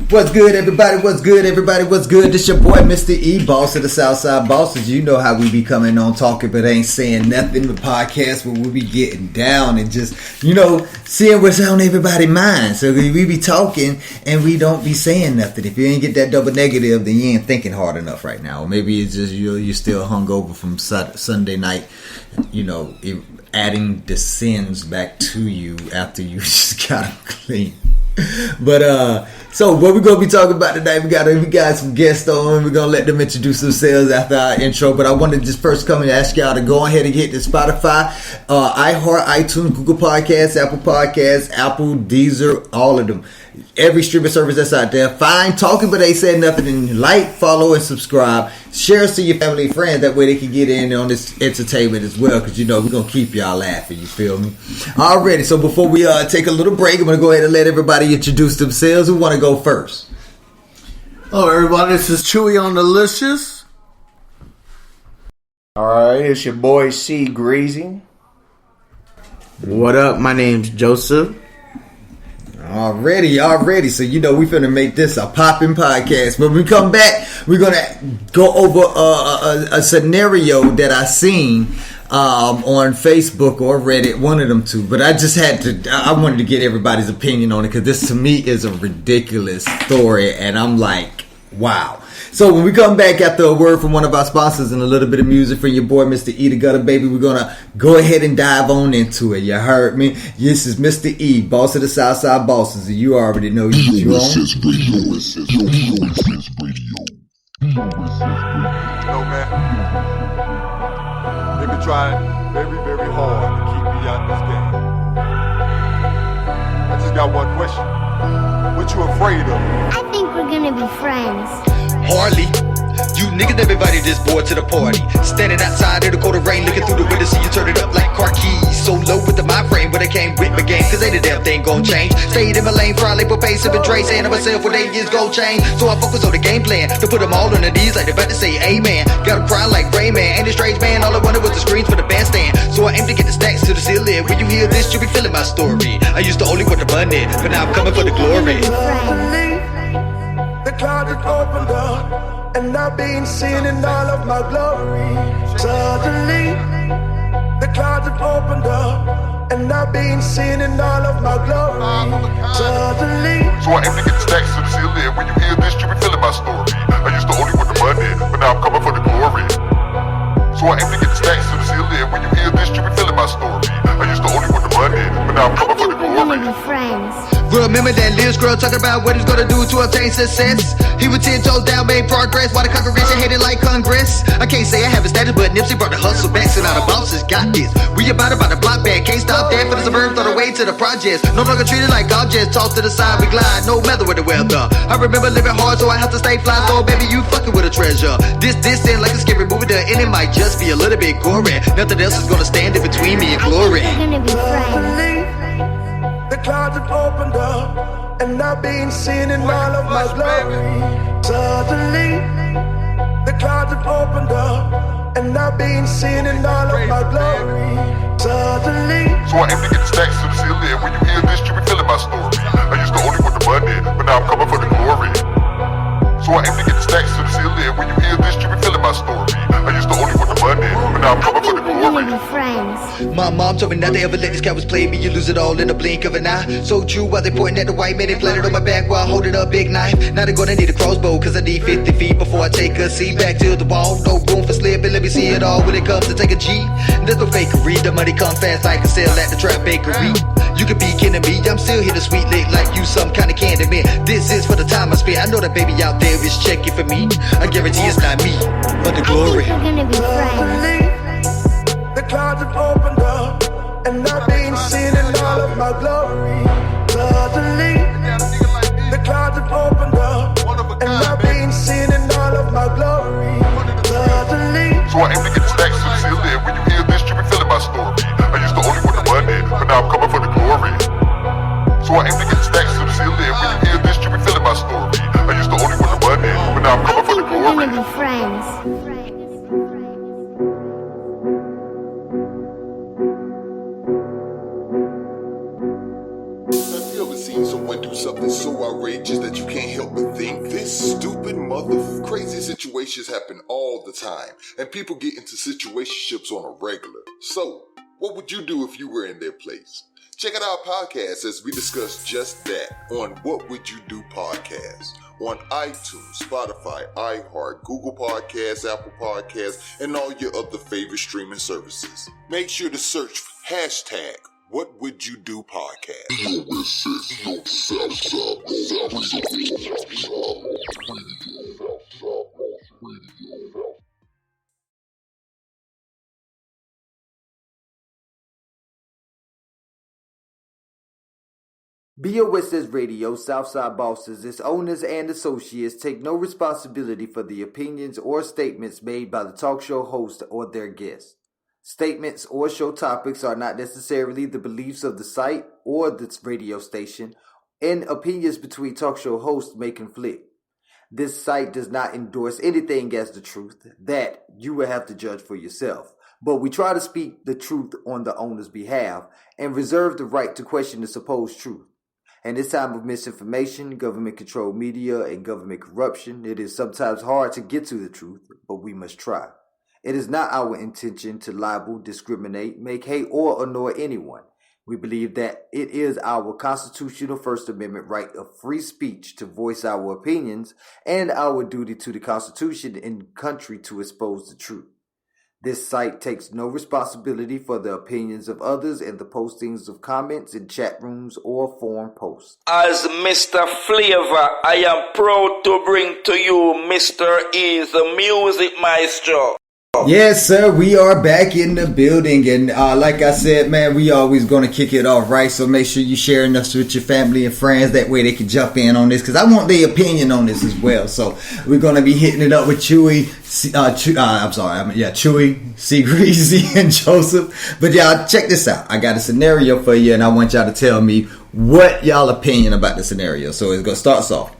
What's good, everybody? What's good, everybody? What's good? This your boy, Mr. E, boss of the Southside Bosses. You know how we be coming on talking, but ain't saying nothing. The podcast where we be getting down and just, seeing what's on everybody's mind. So we be talking and we don't be saying nothing. If you ain't get that double negative, then you ain't thinking hard enough right now. Or maybe it's just you're still hungover from Sunday night, adding the sins back to you after you just got them clean. But so what we're gonna be talking about today, we got some guests on. We're gonna let them introduce themselves after our intro. But I wanted to just first come and ask y'all to go ahead and get to Spotify, iHeart, iTunes, Google Podcasts, Apple Podcasts, Apple, Deezer, all of them. Every streaming service that's out there. Find Talking But Ain't Said Nothing and like, follow, and subscribe. Share us to your family and friends. That way they can get in on this entertainment as well. Because, we're going to keep y'all laughing. You feel me? Alrighty. So before we take a little break, I'm going to go ahead and let everybody introduce themselves. Who want to go first? Hello, everybody. This is Chewy on Delicious. Alright, it's your boy C Greasy. What up? My name's Joseph. Already. So, we finna make this a popping podcast. When we come back, we're gonna go over a scenario that I seen on Facebook or Reddit, one of them two. But I wanted to get everybody's opinion on it because this to me is a ridiculous story, and I'm like, wow. So when we come back after a word from one of our sponsors and a little bit of music from your boy, Mr. E, the Gutter Baby, we're going to go ahead and dive on into it. You heard me? This is Mr. E, boss of the Southside Bosses. And you already know you're on. No, man. They've been trying very, very hard to keep me out this game. I just got one question. What you afraid of? I think we're gonna be friends. Hardly. You niggas never invited this boy to the party. Standing outside in the cold rain, looking through the window, see you turn it up like car keys. So low with the mind frame, but I came with my game, cause ain't a damn thing gon' change. Stayed in my lane, probably for pace and betray, saying to myself what they is gon' change. So I focus on the game plan, to put them all on the knees like they about to say amen. Got them crying like Rayman, ain't a strange man, all I wanted was the screens for the bandstand. So I aim to get the stacks to the ceiling. When you hear this, you'll be feeling my story. I used to only want the money, but now I'm coming for the glory. The cloud had opened up, and I've been seen in all of my glory. Suddenly, the clouds have opened up, and I've been seen in all of my glory. Suddenly, So I aim to get the stacks to the ceiling. When you hear this, you be feeling my story. I used to only want the money, but now I'm coming for the glory. So I aim to get the stacks to the ceiling. When you hear this, you be feeling my story. I used to only want the money, but now I'm coming for the We're gonna glory. be friends. Remember that little girl talking about what he's gonna do to obtain success? He was 10 toes down, made progress, while the congregation hated like Congress. I can't say I have a status, but Nipsey brought the hustle back, so now the bosses got this. We about the block back, can't stop that for the suburbs, throw the way to the projects. No longer treated like objects, tossed to the side, we glide, no matter with the weather. I remember living hard, so I have to stay fly, so baby, you fucking with a treasure. This ain't like a scary movie, and it might just be a little bit gory. Nothing else is gonna stand in between me and glory. We're gonna be friends. suddenly, the clouds have opened up, and I've been seen in all of my glory. Suddenly, the clouds have opened up, and I've been seen in all of my glory. Suddenly, So I aim to get the stacks to the ceiling. When you hear this, you be feeling my story. I used to only want the money, but now I'm coming for the glory. So I aim to get the stacks to the ceiling. When you hear this, you be feeling my story. I used to only want the money, but now I'm I coming for think the we're gonna glory. be friends. My mom told me not to ever let these cowards play me. You lose it all in the blink of an eye. So true, while they pointing at the white man, they planted on my back while holding a big knife. Now they're gonna need a crossbow, cause I need 50 feet before I take a seat. Back to the wall, no room for slipping. Let me see it all when it comes to take a G. There's no fakery, the money come fast like a sale at the trap bakery. You could be kidding me, I'm still here to sweet lick like you some kind of candy man. This is for the time I spent. I know that baby out there is checking for me. I guarantee it's not me, but the glory. I think we're gonna be friends. suddenly, the clouds have opened up, and I've been seen in all of my glory. Suddenly, the clouds have opened up, and I've been seen in all of my glory. Suddenly, So I aim to get the stacks to the ceiling. When you hear this, you be feeling my story. I used to only want the money, but now I'm coming for the glory. So I aim to get the stacks to the ceiling. When you hear this, you be feeling my story. I used to only want the money, but now I'm I coming for the think we're glory. gonna be friends. Have you ever seen someone do something something so outrageous that you can't help but think? This stupid crazy situations happen all the time, and people get into situationships on a regular. So, what would you do if you were in their place? Check out our podcast as we discuss just that on What Would You Do podcast on iTunes, Spotify, iHeart, Google Podcasts, Apple Podcasts, and all your other favorite streaming services. Make sure to search hashtag What Would You Do podcast. BOSS Radio, Southside Bosses, its owners and associates take no responsibility for the opinions or statements made by the talk show host or their guests. Statements or show topics are not necessarily the beliefs of the site or the radio station, and opinions between talk show hosts may conflict. This site does not endorse anything as the truth. That you will have to judge for yourself. But we try to speak the truth on the owner's behalf and reserve the right to question the supposed truth. In this time of misinformation, government-controlled media, and government corruption, it is sometimes hard to get to the truth, but we must try. It is not our intention to libel, discriminate, make hate, or annoy anyone. We believe that it is our constitutional First Amendment right of free speech to voice our opinions and our duty to the Constitution and country to expose the truth. This site takes no responsibility for the opinions of others and the postings of comments in chat rooms or forum posts. As Mr. Flavor, I am proud to bring to you Mr. E, the music maestro. Yes, sir. We are back in the building, and like I said, man, we always going to kick it off, right? So make sure you sharing us with your family and friends. That way they can jump in on this, because I want their opinion on this as well. So we're going to be hitting it up with Chewy, Chewy, C Greasy, and Joseph. But y'all, check this out. I got a scenario for you, and I want y'all to tell me what y'all opinion about the scenario. So it's going to start off.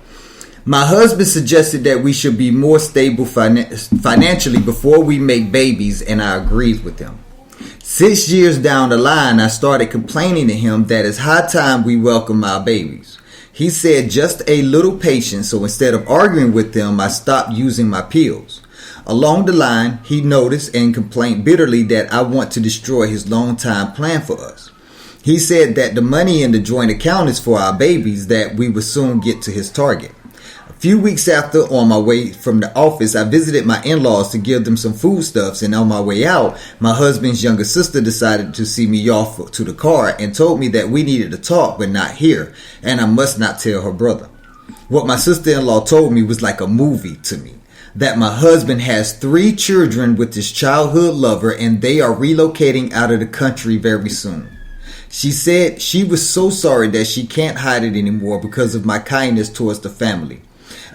My husband suggested that we should be more stable financially before we make babies, and I agreed with him. 6 years down the line, I started complaining to him that it's high time we welcome our babies. He said just a little patience, so instead of arguing with him, I stopped using my pills. Along the line, he noticed and complained bitterly that I want to destroy his long-time plan for us. He said that the money in the joint account is for our babies, that we will soon get to his target. A few weeks after, on my way from the office, I visited my in-laws to give them some foodstuffs, and on my way out, my husband's younger sister decided to see me off to the car and told me that we needed to talk but not here, and I must not tell her brother. What my sister-in-law told me was like a movie to me, that my husband has 3 children with his childhood lover and they are relocating out of the country very soon. She said she was so sorry that she can't hide it anymore because of my kindness towards the family.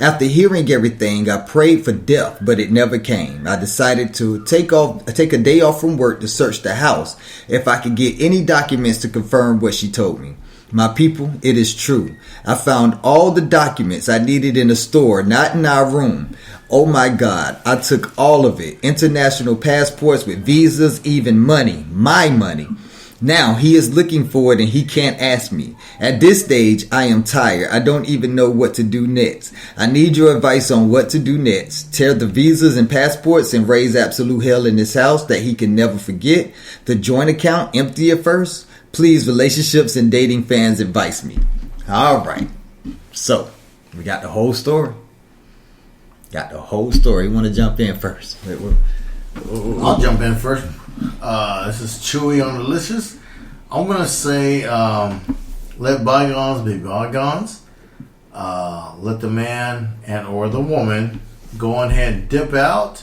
After hearing everything, I prayed for death, but it never came. I decided to take a day off from work to search the house if I could get any documents to confirm what she told me. My people, it is true. I found all the documents I needed in the store, not in our room. Oh my God, I took all of it. International passports with visas, even money, my money. Now he is looking for it and he can't ask me. At this stage, I am tired. I don't even know what to do next. I need your advice on what to do next. Tear the visas and passports and raise absolute hell in this house that he can never forget. The joint account, empty it first. Please, relationships and dating fans, advise me. All right. So, we got the whole story. You want to jump in first? I'll jump in first. This is Chewy on Delicious. I'm gonna say let bygones be bygones. Let the man and or the woman go ahead and dip out,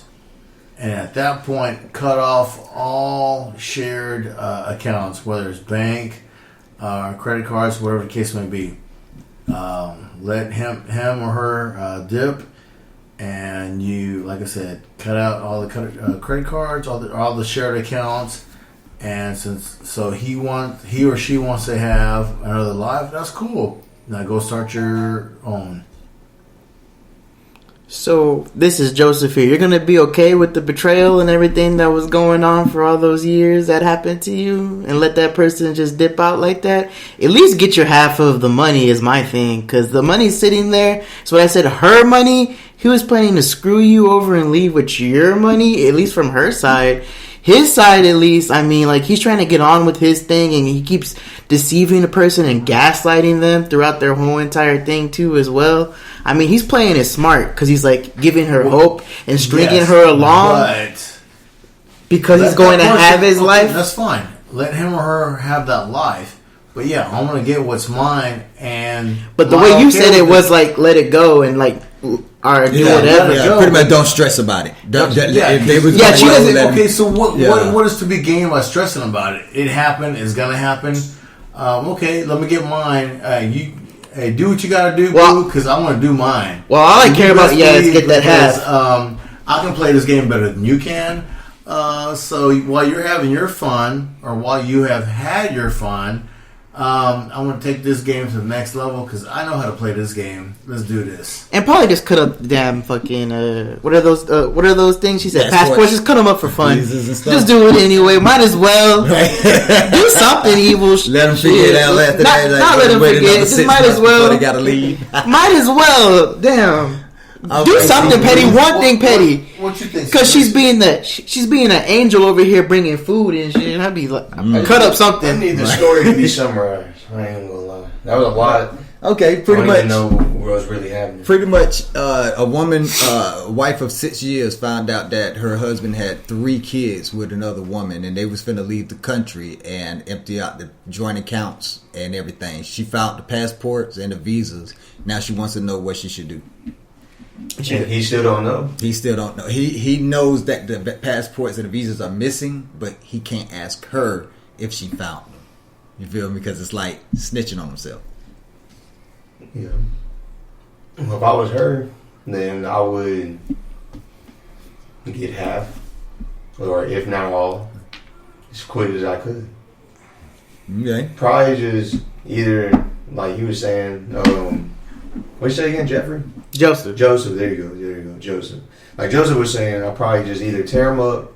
and at that point cut off all shared accounts, whether it's bank, credit cards, whatever the case may be. Let him or her dip. And you, like I said, cut out all the credit cards, all the shared accounts, and so he or she wants to have another life. That's cool. Now go start your own. So this is Joseph here. You're gonna be okay with the betrayal and everything that was going on for all those years that happened to you, and let that person just dip out like that? At least get your half of the money is my thing, because the money's sitting there. So when I said her money, he was planning to screw you over and leave with your money. At least from her side. His side, at least, I mean, like, he's trying to get on with his thing, and he keeps deceiving the person and gaslighting them throughout their whole entire thing, too, as well. I mean, he's playing it smart, because he's, like, giving her hope and stringing her along. But because he's going to have his life. That's fine. Let him or her have that life. But, yeah, I'm going to get what's mine, and... But the way you said it was, like, let it go, and, like... Or do whatever. Yeah, pretty much don't stress about it. She doesn't. Okay, so what is to be gained by stressing about it? It happened. It's gonna happen. Okay, let me get mine. You do what you gotta do, because I want to do mine. Well, all I care about, is get that half. I can play this game better than you can. So while you're having your fun, or while you have had your fun, I want to take this game to the next level because I know how to play this game. Let's do this. And probably just cut up the damn fucking what are those things? She said passports. Just cut them up for fun. Just do it anyway. Might as well do something evil. Let them figure it out after that. Not let them forget. Just might as well. They gotta leave. Might as well. Damn. Do something petty. One thing petty. What you think? Because she's being an angel over here bringing food and shit. I'd be like, cut up something. I need the story to be summarized. I ain't gonna lie. That was a lot. Okay, pretty much. I don't even know what was really happening. Pretty much, a woman, wife of 6 years, found out that her husband had 3 kids with another woman, and they was finna leave the country and empty out the joint accounts and everything. She found the passports and the visas. Now she wants to know what she should do. And he still don't know. He still don't know. He knows that the passports and the visas are missing, but he can't ask her if she found them. You feel me? Because it's like snitching on himself. Yeah. Well, if I was her, then I would get half, or if not all, as quick as I could. Okay. Probably just either, like you were saying, what you say again, Jeffrey? Joseph, there you go, Joseph. Like Joseph was saying, I'll probably just either tear him up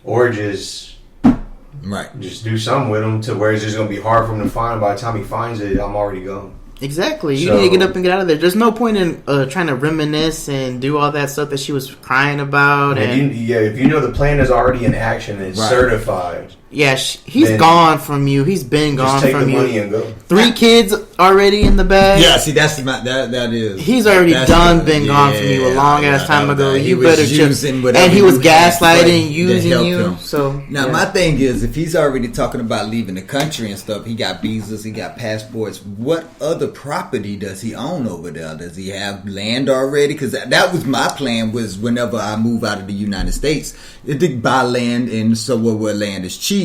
or just do something with him to where it's just going to be hard for him to find. By the time he finds it, I'm already gone. Exactly. You need to get up and get out of there. There's no point in trying to reminisce and do all that stuff that she was crying about. And if you know the plan is already in action and certified. Yeah, he's gone from you. He's been gone from you. Just take the money and go. 3 kids already in the bag. Yeah, see, that is. He's already been gone from you a long ass time ago. You better just. And he was gaslighting, using you. So now my thing is, if he's already talking about leaving the country and stuff, he got visas, he got passports. What other property does he own over there? Does he have land already? Because that was my plan. Was whenever I move out of the United States, to buy land in somewhere where land is cheap.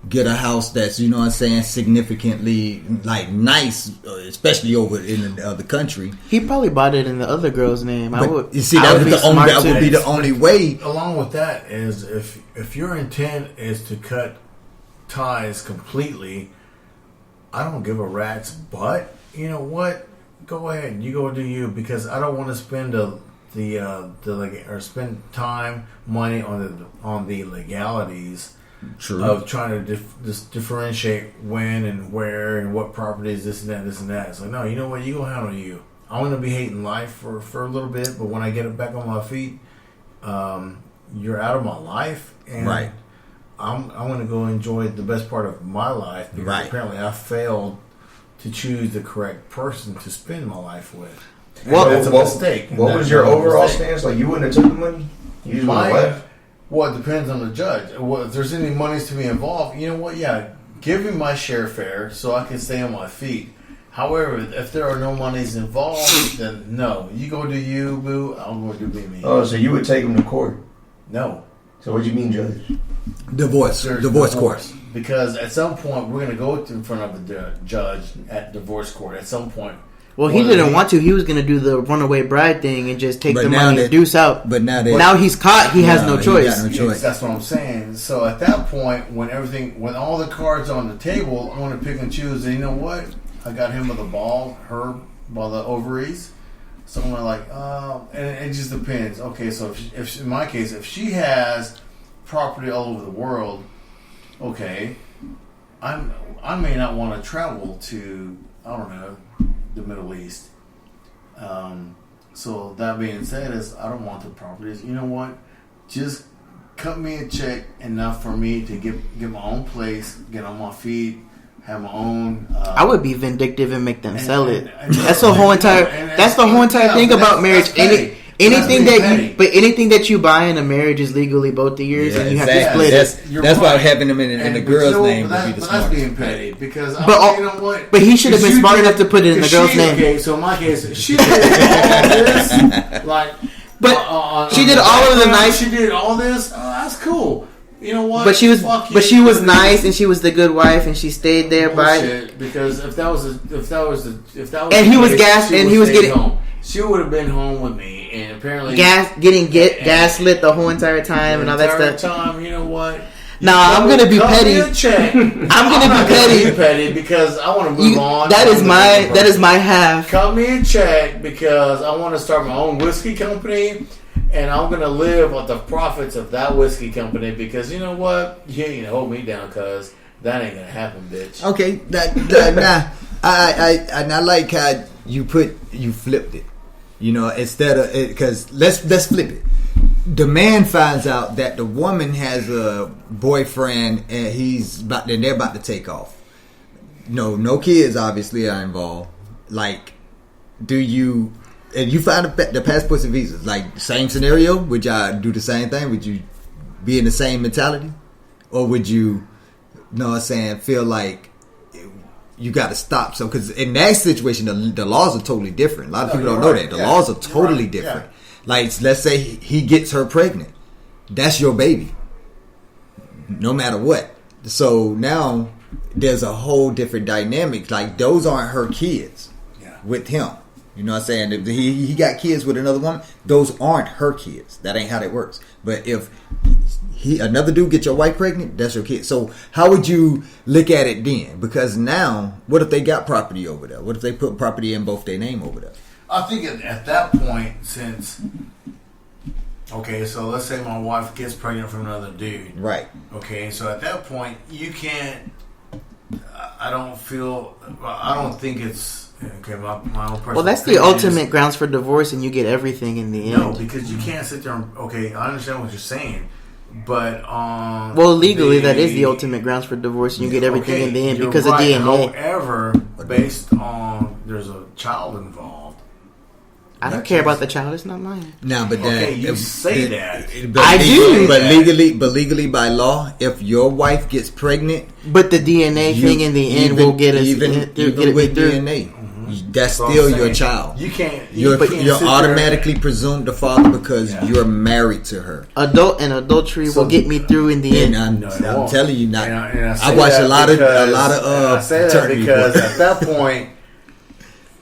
Get a house that's, you know what I'm saying, significantly like nice, especially over in the other country. He probably bought it in the other girl's name. That would be the only way. Along with that is if your intent is to cut ties completely, I don't give a rat's butt. You know what? Go ahead, you go do you, because I don't want to spend spend time, money on the legalities. True. Of trying to differentiate when and where and what properties, this and that. It's like, no, you know what? You go handle you. I'm going to be hating life for a little bit, but when I get it back on my feet, you're out of my life. And I'm going to go enjoy the best part of my life because apparently I failed to choose the correct person to spend my life with. That's a mistake. What was your overall stance? Like, you wouldn't have took the money? You just would have left? Well, it depends on the judge. Well, if there's any monies to be involved, you know what? Yeah, give me my share fare so I can stay on my feet. However, if there are no monies involved, then no. You go do you, boo. I'll go do me. Oh, so you would take him to court? No. So what do you mean, judge? Divorce court. Because at some point, we're going to go in front of the judge at divorce court. At some point. Well, he didn't want to. He was going to do the runaway bride thing and just take the money and deuce out. But now he's caught. He has no choice. Yes, that's what I'm saying. So at that point, when all the cards are on the table, I want to pick and choose. And you know what? I got him by the ball, her by the ovaries. So I'm like, and it just depends. Okay, so if in my case, if she has property all over the world, okay, I may not want to travel to, I don't know, the Middle East. So that being said, I don't want the properties. You know what? Just cut me a check enough for me to get my own place, get on my feet, have my own. I would be vindictive and make them sell it. That's the whole entire. That's the whole entire thing about marriage. Anything that you buy in a marriage is legally both of yours, and you have to split it. That's why having them in the girl's name would be the smartest. smartest. That's being petty because you know what? But he should have been smart enough to put it in the girl's name. Okay, so in my case, she did all this, like. But she did all of the nice. She did all this. Oh, that's cool. You know what? But she was nice, and she was the good wife, and she stayed there by. Because if that was, and he was gas, and he was getting home. She would have been home with me, and apparently gaslit the whole entire time and all that stuff. Time, you know what? I'm gonna be petty. I'm gonna be petty because I want to move on. That is my half. Cut me a check because I want to start my own whiskey company, and I'm gonna live with the profits of that whiskey company because you know what? You ain't gonna hold me down because that ain't gonna happen, bitch. Okay, I like how you flipped it. You know, instead of it, because let's flip it. The man finds out that the woman has a boyfriend and they're about to take off. No kids obviously are involved. Like, and you find the passports and visas, like same scenario, would y'all do the same thing? Would you be in the same mentality? Or would you feel like you got to stop? So, because in that situation, the laws are totally different. A lot of people don't know that. The laws are totally different. Yeah. Like, let's say he gets her pregnant. That's your baby. No matter what. So now there's a whole different dynamic. Like, those aren't her kids with him. You know what I'm saying? If he got kids with another woman, those aren't her kids. That ain't how that works. But if another dude get your wife pregnant, that's your kid. So how would you look at it then? Because now, what if they got property over there? What if they put property in both their name over there? I think at that point, so let's say my wife gets pregnant from another dude. Right. Okay, so at that point, you can't, I don't think it's, okay, my own personal Well, that's the ultimate grounds for divorce, and you get everything in the end. No, because you can't sit there and, okay, I understand what you're saying, but legally, that is the ultimate grounds for divorce, and you get everything in the end because of DNA. However, based on there's a child involved. I don't care about the child; it's not mine. No, but you say that. I do. But legally, by law, if your wife gets pregnant, but the DNA thing in the end will get us even with DNA. Mm-hmm. That's still your child. You can't. You're automatically presumed the father because you're married to her. Adultery will get me through in the end. I'm telling you, not. I watch a lot of I say that because at that point,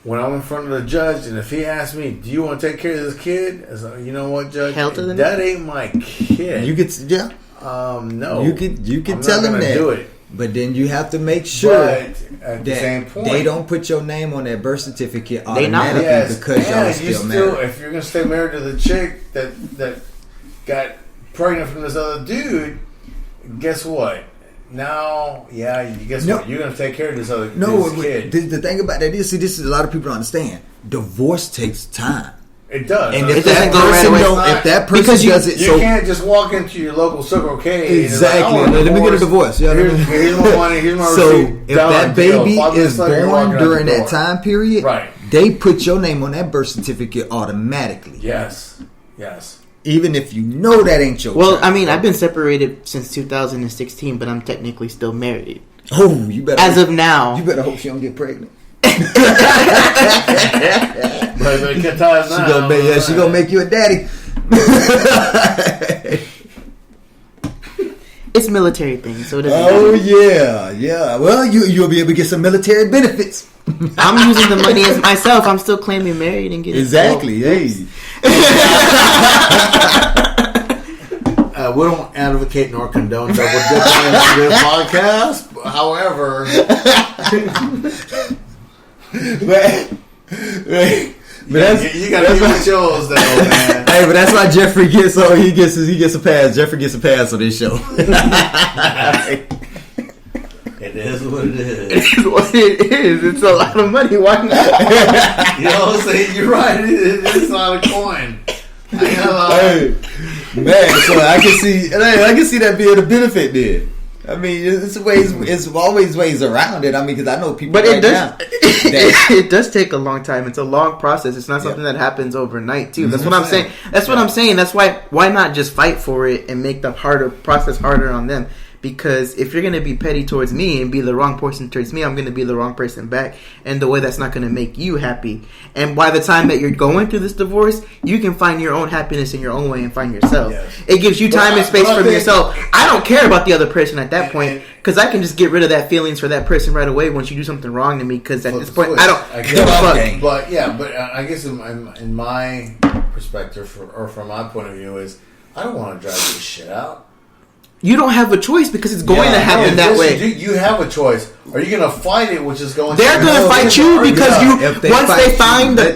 when I'm in front of the judge, and if he asks me, "Do you want to take care of this kid?" I say, you know what, Judge? That ain't my kid. You could, no. You could tell him that. Do it. But then you have to make sure at the same point, they don't put your name on that birth certificate automatically because y'all still married. If you're gonna stay married to the chick that got pregnant from this other dude, guess what? Now, what? You're gonna take care of this kid. The thing about that is, this is a lot of people don't understand. Divorce takes time. It does. And if that person does it, you can't just walk into your local Circle K. Exactly. And let me get a divorce. Here's my money. Here's my receipt. If that baby is born during that time period, right, they put your name on that birth certificate automatically. Yes. Even if you know that ain't your child. I mean, I've been separated since 2016, but I'm technically still married. Oh, you better. As of now. You better hope she don't get pregnant. She gonna make you a daddy. It's military thing, so it doesn't matter. Yeah. Well, you'll be able to get some military benefits. I'm using the money as myself. I'm still claiming married and getting exactly. Hey. We don't advocate nor condone double dipping in this podcast. However, You gotta give it yours, though, man. Hey, but that's why Jeffrey gets he gets a pass. Jeffrey gets a pass on this show. It is what it is. It is what it is. It's a lot of money. Why not? You know what I'm saying? You're right. It is not a coin. Hey, man, so I can see that being a benefit there. I mean, it's always ways around it. I mean, because I know people. But it does take a long time. It's a long process. It's not something that happens overnight, too. That's what I'm saying. That's what I'm saying. That's why not just fight for it and make the process harder on them? Because if you're going to be petty towards me and be the wrong person towards me, I'm going to be the wrong person back. And the way that's not going to make you happy. And by the time that you're going through this divorce, you can find your own happiness in your own way and find yourself. Yes. It gives you time and space from yourself. I don't care about the other person at that point because I can just get rid of that feelings for that person right away once you do something wrong to me. Because at this point, I don't give a fuck. But I guess in my perspective or from my point of view is I don't want to drag this shit out. You don't have a choice because it's going to happen that way. You have a choice. Are you going to fight it, which is going? They're going to fight you because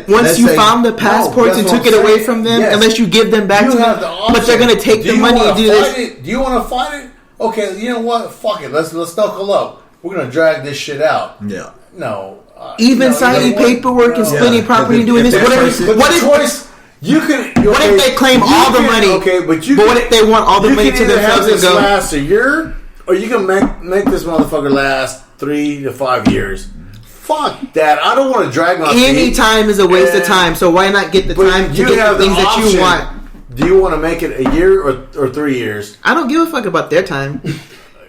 once you found the passports and took it away from them, unless you give them back to them, but they're going to take the money and do this. Do you want to fight it? Okay, you know what? Fuck it. Let's knuckle up. We're going to drag this shit out. Yeah. No. Even signing paperwork and splitting property and doing this. What is? You can. What if they claim all the money? Okay, but what if they want all the money to themselves and go? Last a year, or you can make this motherfucker last 3 to 5 years. Fuck that! I don't want to drag my feet. Any time is a waste of time. So why not get the time to get the things that you want? Do you want to make it a year or 3 years? I don't give a fuck about their time.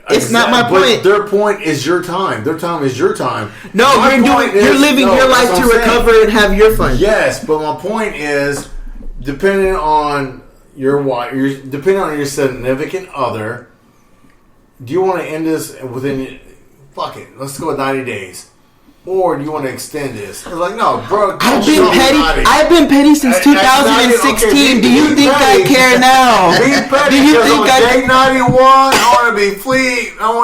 It's not my point. Their point is your time. Their time is your time. No, you're living your life to recover and have your fun. Yes, but my point is. Depending on your wife, depending on your significant other, do you want to end this within? Fuck it, let's go with 90 days, or do you want to extend this? I was like, no, bro. I've been petty since 2016. Do you think I care now? Do you think day 91? I want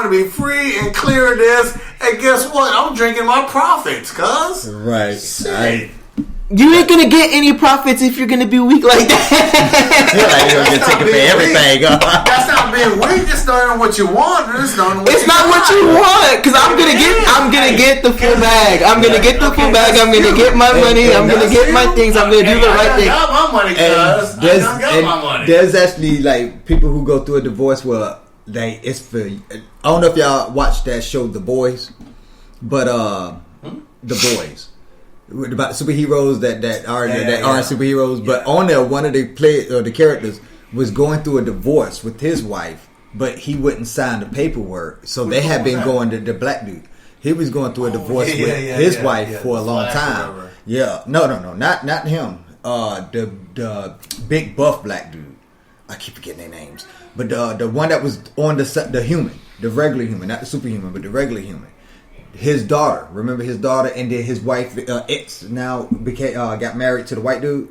to be free and clear of this. And guess what? I'm drinking my profits, cuz. Right. Shit. You ain't gonna get any profits if you're gonna be weak like that. You're gonna get taken for everything. That's not being weak. It's not what you want. It's not what you want. Because I'm gonna get the full bag. I'm gonna get the full bag. I'm gonna get my money. I'm gonna get my things. I'm gonna do the right thing. I got my money, cuz. I got my money. There's actually like people who go through a divorce where it's for. I don't know if y'all watched that show, The Boys, but The Boys. About superheroes that aren't superheroes, but on there one of the characters was going through a divorce with his wife, but he wouldn't sign the paperwork. So they had been going to the black dude. He was going through a divorce with his wife for a long time. Yeah, no, not him. The big buff black dude. I keep forgetting their names, but the one that was on the human, the regular human, not the superhuman, but the regular human. His daughter, remember his daughter, and then his wife, ex, now got married to the white dude.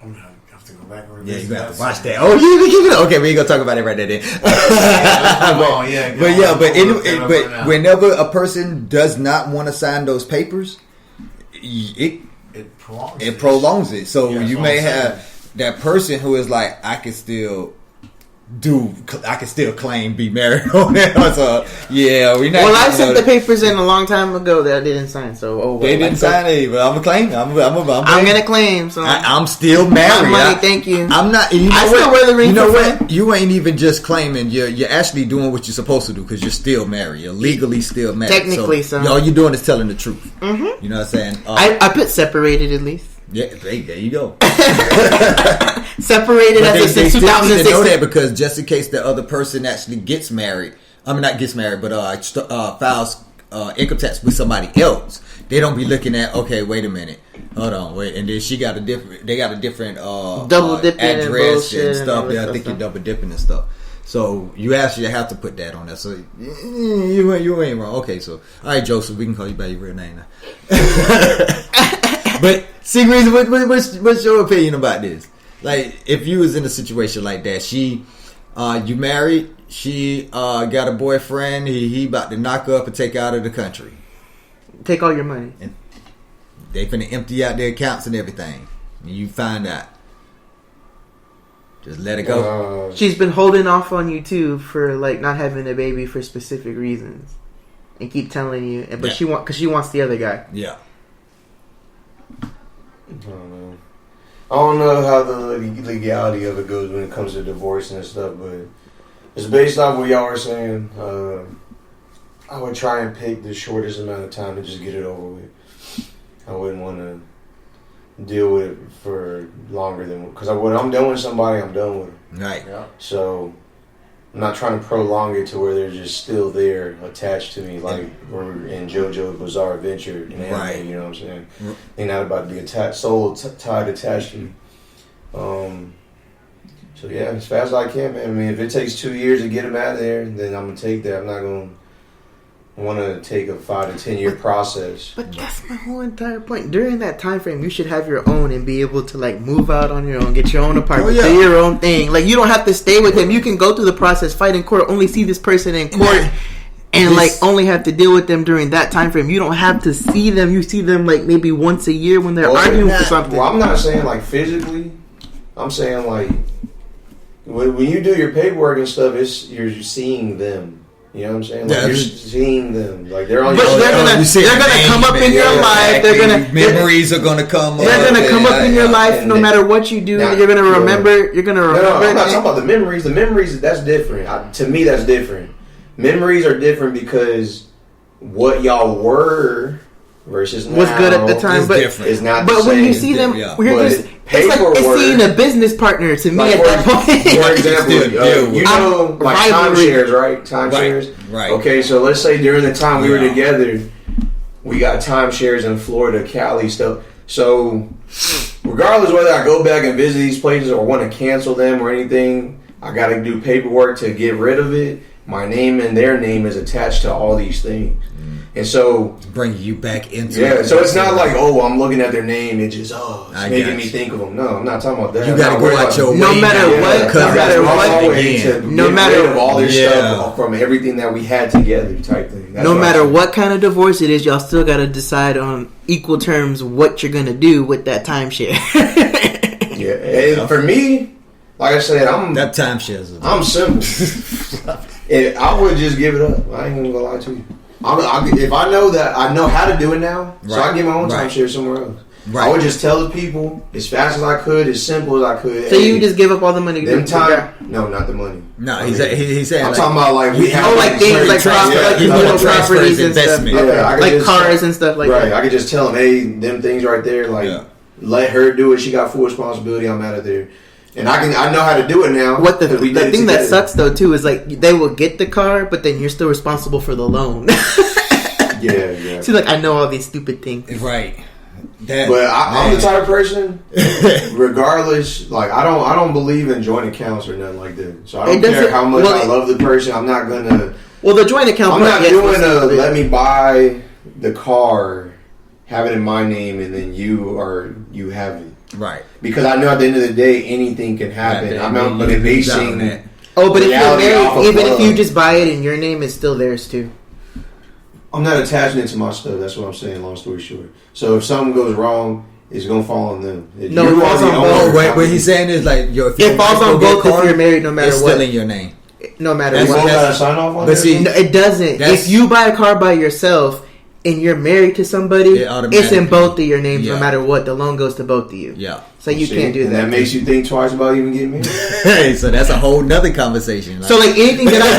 I'm gonna have to go back and revisit. Yeah, you have to watch that. Oh, you keep it up. Okay, we ain't gonna talk about it right there. Then. But whenever a person does not want to sign those papers, it prolongs it. So you may have that person who is like, I can still claim be married on that. So we're not. Well, I sent the papers in a long time ago that I didn't sign. So they didn't sign it, but I'm gonna claim. I'm gonna claim. So I'm still married. My money, thank you. I'm not. You know I still wear the ring. You know what? You ain't even just claiming. You're actually doing what you're supposed to do because you're still married. You're legally still married. Technically, so all you're doing is telling the truth. Mm-hmm. You know what I'm saying? I put separated at least. Yeah, there you go. Separated as since 2016. They know that because just in case the other person actually gets married, not gets married, but files income tax with somebody else, they don't be looking at, okay, wait a minute, hold on, wait, and then they got a different double dipping address and stuff. I think you're double dipping and stuff. So you actually have to put that on there. So you ain't wrong. Okay, so all right, Joseph, we can call you by your real name now. But see, Reason, what's your opinion about this? Like, if you was in a situation like that, you married, she got a boyfriend, he about to knock her up and take her out of the country. Take all your money. They finna empty out their accounts and everything. And you find out. Just let it go. She's been holding off on you too for like not having a baby for specific reasons, and keep telling you. But she wants the other guy. Yeah. I don't know how the legality of it goes when it comes to divorce and stuff, but it's based off what y'all were saying. I would try and pick the shortest amount of time to just get it over with. I wouldn't want to deal with it for longer than, because when I'm done with somebody, I'm done with them. Right. Yeah. So I'm not trying to prolong it to where they're just still there attached to me, like we're in JoJo's Bizarre Adventure in anime, Right. you know what I'm saying? They're not about to be attached, tied attached to me. So yeah, as fast as I can, man. I mean, if it takes 2 years to get them out of there, then I'm gonna take that. I'm not gonna want to take a 5 to 10 year process. But that's my whole entire point. During that time frame, you should have your own and be able to like move out on your own, get your own apartment, do your own thing. Like you don't have to stay with him. You can go through the process, fight in court, only see this person in court, and like only have to deal with them during that time frame. You don't have to see them. You see them like maybe once a year when they're arguing for something. Well, I'm not saying like physically. I'm saying like when you do your paperwork and stuff, you're seeing them. You know what I'm saying? Like you're seeing them. Like they're on your they're gonna come up in your life. Memories are gonna come up. They're gonna come up in your life no matter what you do. You're gonna remember. You're gonna remember. No, I'm not talking about the memories. The memories, that's different. To me, that's different. Memories are different because what y'all were versus now was good at the time, but different. It's not. But when you see them, it's like seeing a business partner to me like at that point. For example, you know, like timeshares, right? Timeshares. Right. Okay, so let's say during the time we were together, we got timeshares in Florida, Cali, stuff. So, regardless whether I go back and visit these places or want to cancel them or anything, I got to do paperwork to get rid of it. My name and their name is attached to all these things. And so bringing you back into it. So it's not like, oh, I'm looking at their name, it's just it's making me think of them. No, I'm not talking about that. You gotta go out your way. No matter what, no matter all their stuff from everything that we had together, type thing. No matter what kind of divorce it is, y'all still gotta decide on equal terms what you're gonna do with that timeshare. And for me, like I said, I'm simple. I would just give it up. I ain't even gonna lie to you. If I know that I know how to do it now, so I get my own timeshare somewhere else. I would just tell the people as fast as I could, as simple as I could. So you just give up all the money? Them time? No, not the money. No, he's saying. I'm talking about like we have things like properties and stuff, like cars and stuff like that. Right, I could just tell them, hey, them things right there, like let her do it. She got full responsibility. I'm out of there. And I know how to do it now. What the thing that sucks though too is like they will get the car, but then you're still responsible for the loan. Yeah. See, like I know all these stupid things. Right. But I'm the type of person, regardless. Like I don't believe in joint accounts or nothing like that. So I don't care how much I love the person. I'm not gonna. Well, the joint account. I'm not doing let me buy the car, have it in my name, and then you have it. Right. Because I know at the end of the day, anything can happen. I'm not basing that. Oh, but if you're married, even if you just buy it in your name, it's still theirs too. I'm not attaching it to my stuff. That's what I'm saying. Long story short. So if something goes wrong, it's gonna fall on them. It falls on both. What he's saying is like, it falls on both if you're married, no matter what. It's still in your name. No matter what. Both gotta sign off on but see, no, it doesn't. If you buy a car by yourself and you're married to somebody, it's in both of your names, no matter what. The loan goes to both of you. Yeah. So you can't do that. That makes you think twice about even getting married. Hey, so that's a whole nother conversation. So like anything that I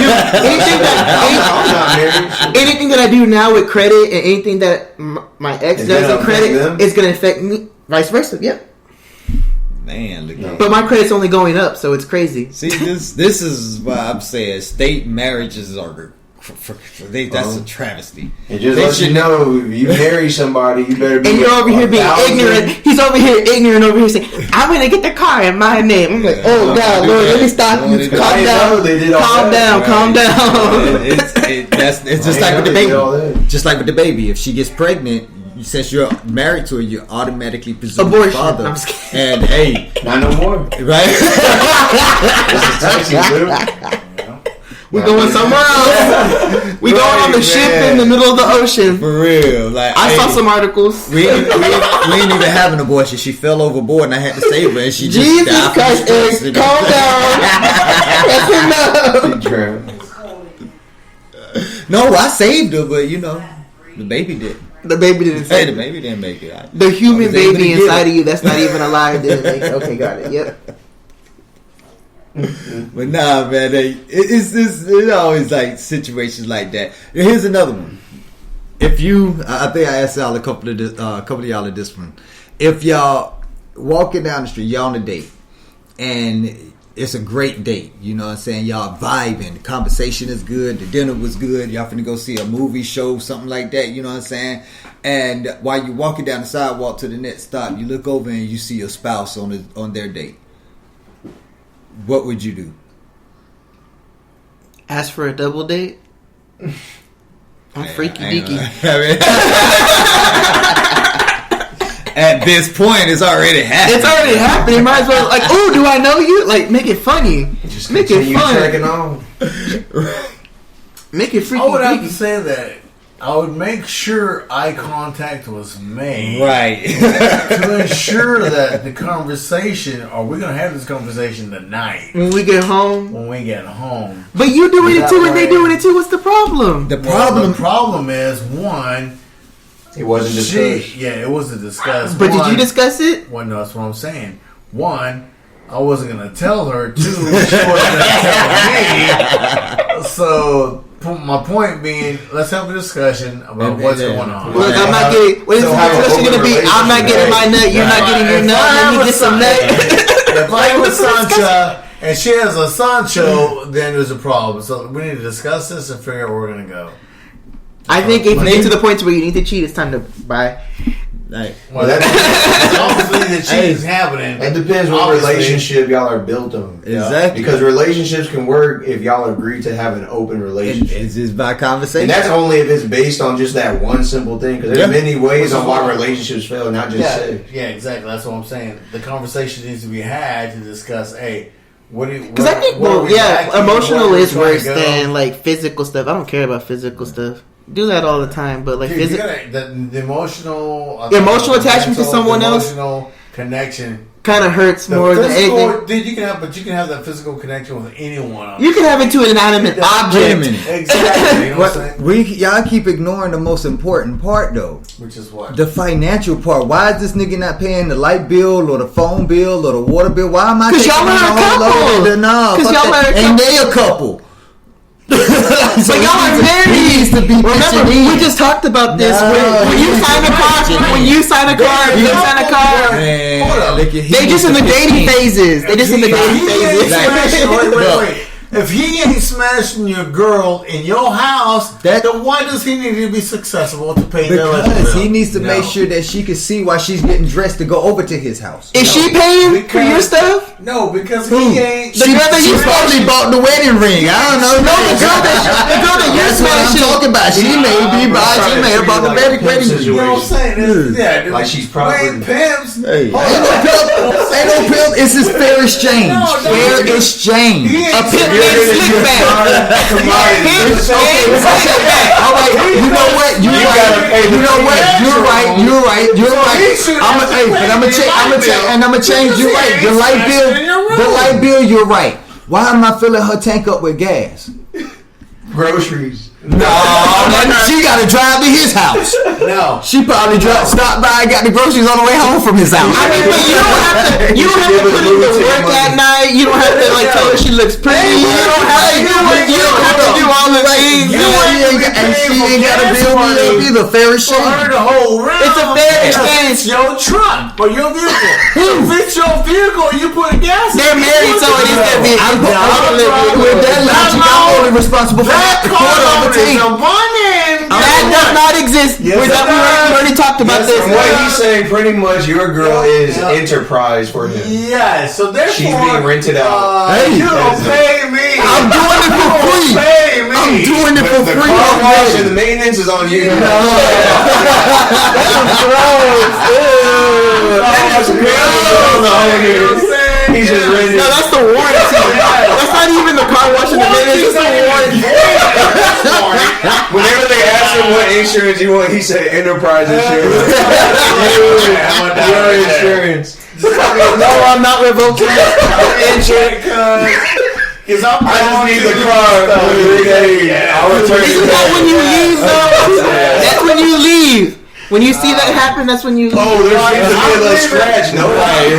do, anything that I do now with credit, and anything that my ex does with credit, is going to affect me. Vice versa. Yep. Man, look at but my credit's only going up, so it's crazy. See, this is why I'm saying state marriages are. That's a travesty. And just let you know, if you marry somebody, you better be. And you're over here being ignorant. He's over here ignorant over here saying, "I'm going to get the car in my name." I'm like, "Oh God, Lord, let me stop you. Calm down. Calm down." It's just like with the baby. Just like with the baby, if she gets pregnant, since you're married to her, you're automatically presumed abortion. Father. And hey, not no more, right? We going somewhere else. We going on the ship in the middle of the ocean. For real. Like I saw some articles. We ain't even having an abortion. She fell overboard and I had to save her and she just Jesus died. Christ, Eric, calm down. That's enough. No, I saved her, but the baby did. The baby didn't Hey, say the baby didn't make it. the human baby inside of you that's not even alive didn't make it. Okay, got it. Yep. But nah, man, it's always like situations like that. Here's another one. If you, I think I asked y'all a couple of y'all at this one. If y'all walking down the street, y'all on a date, and it's a great date, you know what I'm saying? Y'all vibing, the conversation is good, the dinner was good, y'all finna go see a movie, show, something like that, you know what I'm saying? And while you're walking down the sidewalk to the next stop, you look over and you see your spouse on their date. What would you do? Ask for a double date? I'm freaky deaky. At this point, it's already happening. It's already happening. Might as well, like, oh, do I know you? Like, make it funny. Just make it fun. Checking on. Make it freaky I would have to deaky. say that I would make sure eye contact was made. Right. To ensure that the conversation, are we going to have this conversation tonight? When we get home. When we get home. But you doing it That too and they way- doing it too. What's the problem? The The problem is, one, It wasn't discussed. it wasn't discussed. But did One- you discuss it? Well, no, that's what I'm saying. One, I wasn't going to tell her. Two, she wasn't going to tell me. So, my point being, let's have a discussion about what's going on. Look, I'm not getting. What is the discussion going to be? I'm not getting my nut. You're not getting your nut. Let me get some nut. If I have a Sancha and she has a Sancho, then there's a problem. So we need to discuss this and figure out where we're going to go. I think if you get to the point where you need to cheat, it's time to buy. Like, Well, that's obviously the cheating is happening. It depends what Obviously. relationship y'all are built on. Exactly. Because relationships can work if y'all agree to have an open relationship. it's just by conversation. And that's only if it's based on just that one simple thing. Because there's many ways on why relationships fail, not just sex. Yeah, exactly. That's what I'm saying. The conversation needs to be had to discuss, hey, what do you... Because I think, emotional is worse than like physical stuff. I don't care about physical stuff. Do that all the time, but like the emotional attachment to someone else, emotional connection kind of hurts more than anything. Dude, you can have that physical connection with anyone. You can have it to an inanimate object. Wait a minute. Exactly. You know what I'm saying? Y'all keep ignoring the most important part though. Which is what? The financial part. Why is this nigga not paying the light bill or the phone bill or the water bill? Why am I? Because y'all are a couple. No, because y'all are a couple. And they a couple. So y'all are married. Remember, we just talked about this. When you sign a car, you sign a car. They just in the dating phases. They just in the dating phases. Wait. If he ain't smashing your girl in your house, then why does he need to be successful to pay that electric Because bill? he needs to make sure that she can see why she's getting dressed to go over to his house. Is she paying for your stuff? No, because he ain't. She probably bought the wedding ring. I don't know. No, the girl that you're smashing. Talking about. She may have bought the wedding ring. You know what I'm saying? Yeah, like she's probably pimps. Hey, ain't no pimp. It's his fair exchange. Fair exchange. A pimp ain't slick back. All right. You know what? You're right. You're right. I'm gonna change. You're right. The light bill. You're right. Why am I filling her tank up with gas? Groceries. No, she got to drive to his house. No, she probably stopped by and got the groceries on the way home from his house. I mean, but you don't have to put in the work at night. You don't have to like tell her she looks pretty. You don't have to do all the things. And she ain't got to build me up either. Fair exchange. It's a fair exchange. Your truck or your vehicle. If it's your vehicle, you put a gas. They're married, so it is their vehicle. With that logic, I'm only responsible for that quarter of the team. That does not exist. We already talked about this. From what he's saying, pretty much your girl is enterprise for him. Yeah, so therefore she's being rented out. You don't pay me. I'm doing it for free. Pay me. I'm doing it for The free. car wash and the maintenance is on you. He's just ready. No, that's the warranty. That's not even the car wash and the maintenance. It's the warranty. What insurance you want? He said enterprise insurance. Your insurance. No, I'm not revoking Insurance. Because I just need the car for 3 days. I'll return It's it. not when you leave, though. That's when you leave. When you see that happen, that's when you leave. Oh, there seems to be a little scratch. No way.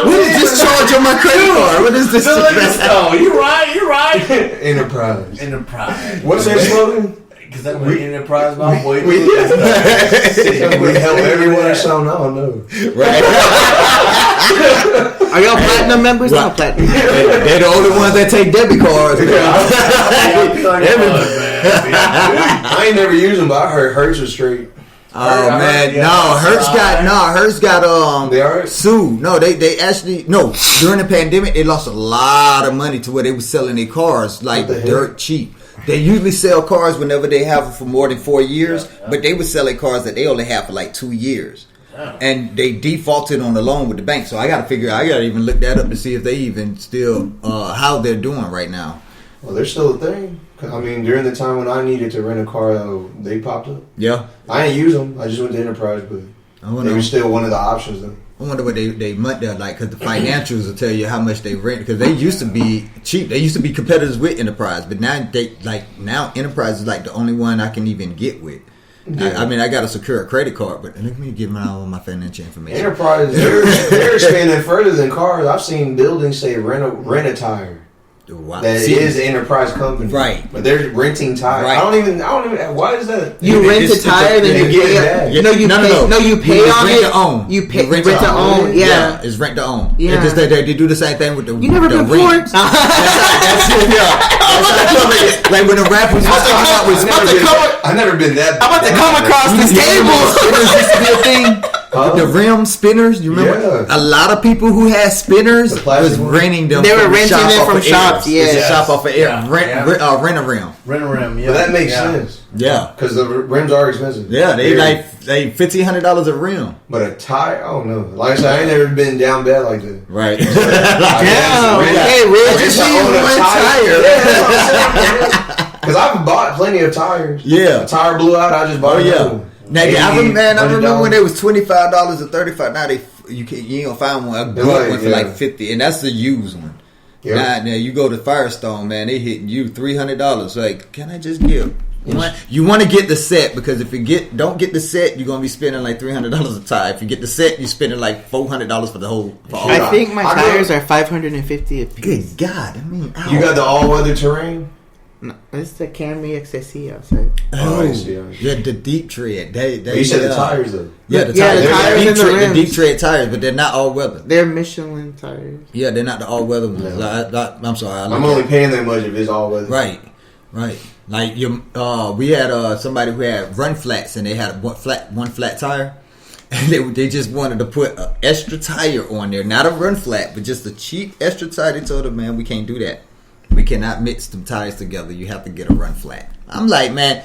What is this charge on my credit card? What is this? Oh, you're right. Enterprise. Enterprise. What's their slogan? Because that was enterprise, my boy. We help everyone or something. I don't know. Right. Are y'all platinum members? Right. No, platinum. They're the only ones that take debit cards. I ain't never used them, but I heard Hertz was straight. Oh man, no, Hertz got They are? sued. No, they actually during the pandemic they lost a lot of money to where they were selling their cars like What the dirt cheap. They usually sell cars whenever they have them for more than 4 years, but they were selling cars that they only have for like 2 years. And they defaulted on the loan with the bank, so I got to even look that up to see if they even still how they're doing right now. Well, they're still a thing. I mean, during the time when I needed to rent a car, they popped up. Yeah, I didn't use them. I just went to Enterprise, but they were still one of the options, though. I wonder what they might do, like, because the financials will tell you how much they rent. Because they used to be cheap. They used to be competitors with Enterprise, but now now Enterprise is like the only one I can even get with. Yeah. I mean, I got to secure a credit card, but let me give out all my financial information. Enterprise, they're expanding further than cars. I've seen buildings say rent a tire. Wow. That is the Enterprise company, Right? But they're renting tires. Right. I don't even. Why is that? You rent a tire, then you pay. You pay on rent it. To own. You pay rent to own. Yeah, it's rent to own. Yeah. It's just that they do the same thing with the. you never the been rent. poor. Like when the rappers was coming out with I've never been that. I'm about to come across this table. Spinners used to be a thing. The rim spinners, you remember? Yeah. A lot of people who had spinners The plastic was one? renting them. They were from the renting shop them off from of shops, Ayers. yeah. It's a shop off of Air. Yeah. Rent a rim. Rent a rim, yeah. But that makes sense. Yeah, Because the rims are expensive. yeah. They $1,500 a rim. But a tire, I don't know. Like I said, I ain't never been down bad like that. Right. Damn. Rent- Hey, I Rich, just you own a one tire. Because I've bought plenty of tires. Yeah. A tire blew out, I just bought another one. Now, I remember when it was $25 or $35. Now you ain't gonna find one. A good one for like $50, and that's the used one. Yeah. Now you go to Firestone, man, they hitting you $300. Like, can I just give? You want to get the set, because if you don't get the set, you're gonna be spending like $300 a tire. If you get the set, you're spending like $400 for the whole. For all. I think my tires are $550 a piece. Good God! I mean, You got the all-weather terrain? No, it's the Camry XSE outside. Yeah, the deep tread. You said the tires, though. Yeah, the Yeah, tires. the tires and the rims. The deep tread tires, but they're not all weather. They're Michelin tires. Yeah, they're not the all weather ones. No. I'm sorry. I'm only paying that much if it's all-weather. Right. Like we had somebody who had run flats, and they had one flat tire, and they just wanted to put an extra tire on there, not a run flat, but just a cheap extra tire. They told them, man, we can't do that. We cannot mix the tires together. You have to get a run flat. I'm like, man,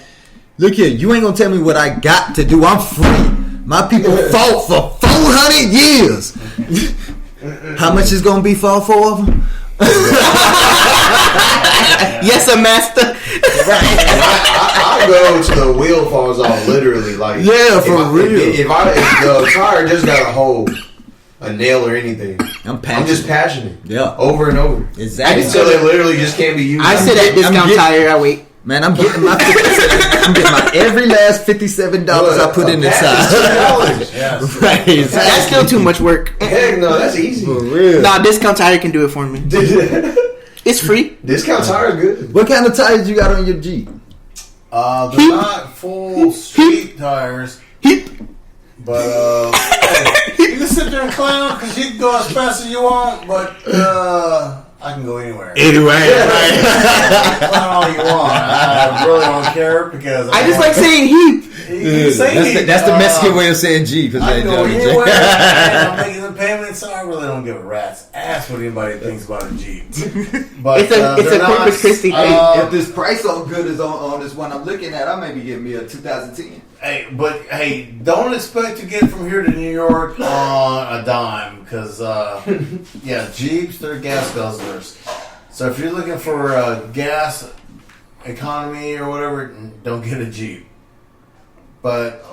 look here. You ain't gonna tell me what I got to do. I'm free. My people fought for 400 years. How much is gonna be for all 4 of them? Yes, a master. I go to the wheel falls off, literally. Like, Yeah, for real. If the tire just got a hole, a nail or anything, I'm just passionate. Yeah. Over and over. Exactly. Until it literally just can't be used. I sit at discount tire. I wait. Man, I'm getting my every last $57 I put in the tire. Yes. Right. That's still too much work. Heck no, that's easy. For real. Nah, discount tire can do it for me. It's free. Discount tire is good. What kind of tires you got on your Jeep? They're not full street tires. But you can sit there and clown because you can go as fast as you want, but I can go anywhere. Anyway, Clown all you want. I really don't care because I just like saying heap. You say that's the Mexican way of saying Jeep. I can go anywhere. I'm making the payments, so I really don't give a rat's ass what anybody thinks about a Jeep. But It's a Corpus Christi thing. If this price so good is on this one I'm looking at, I may be getting me a 2010. Hey, don't expect to get from here to New York on a dime because, Jeeps, they're gas guzzlers. So if you're looking for gas economy or whatever, don't get a Jeep. But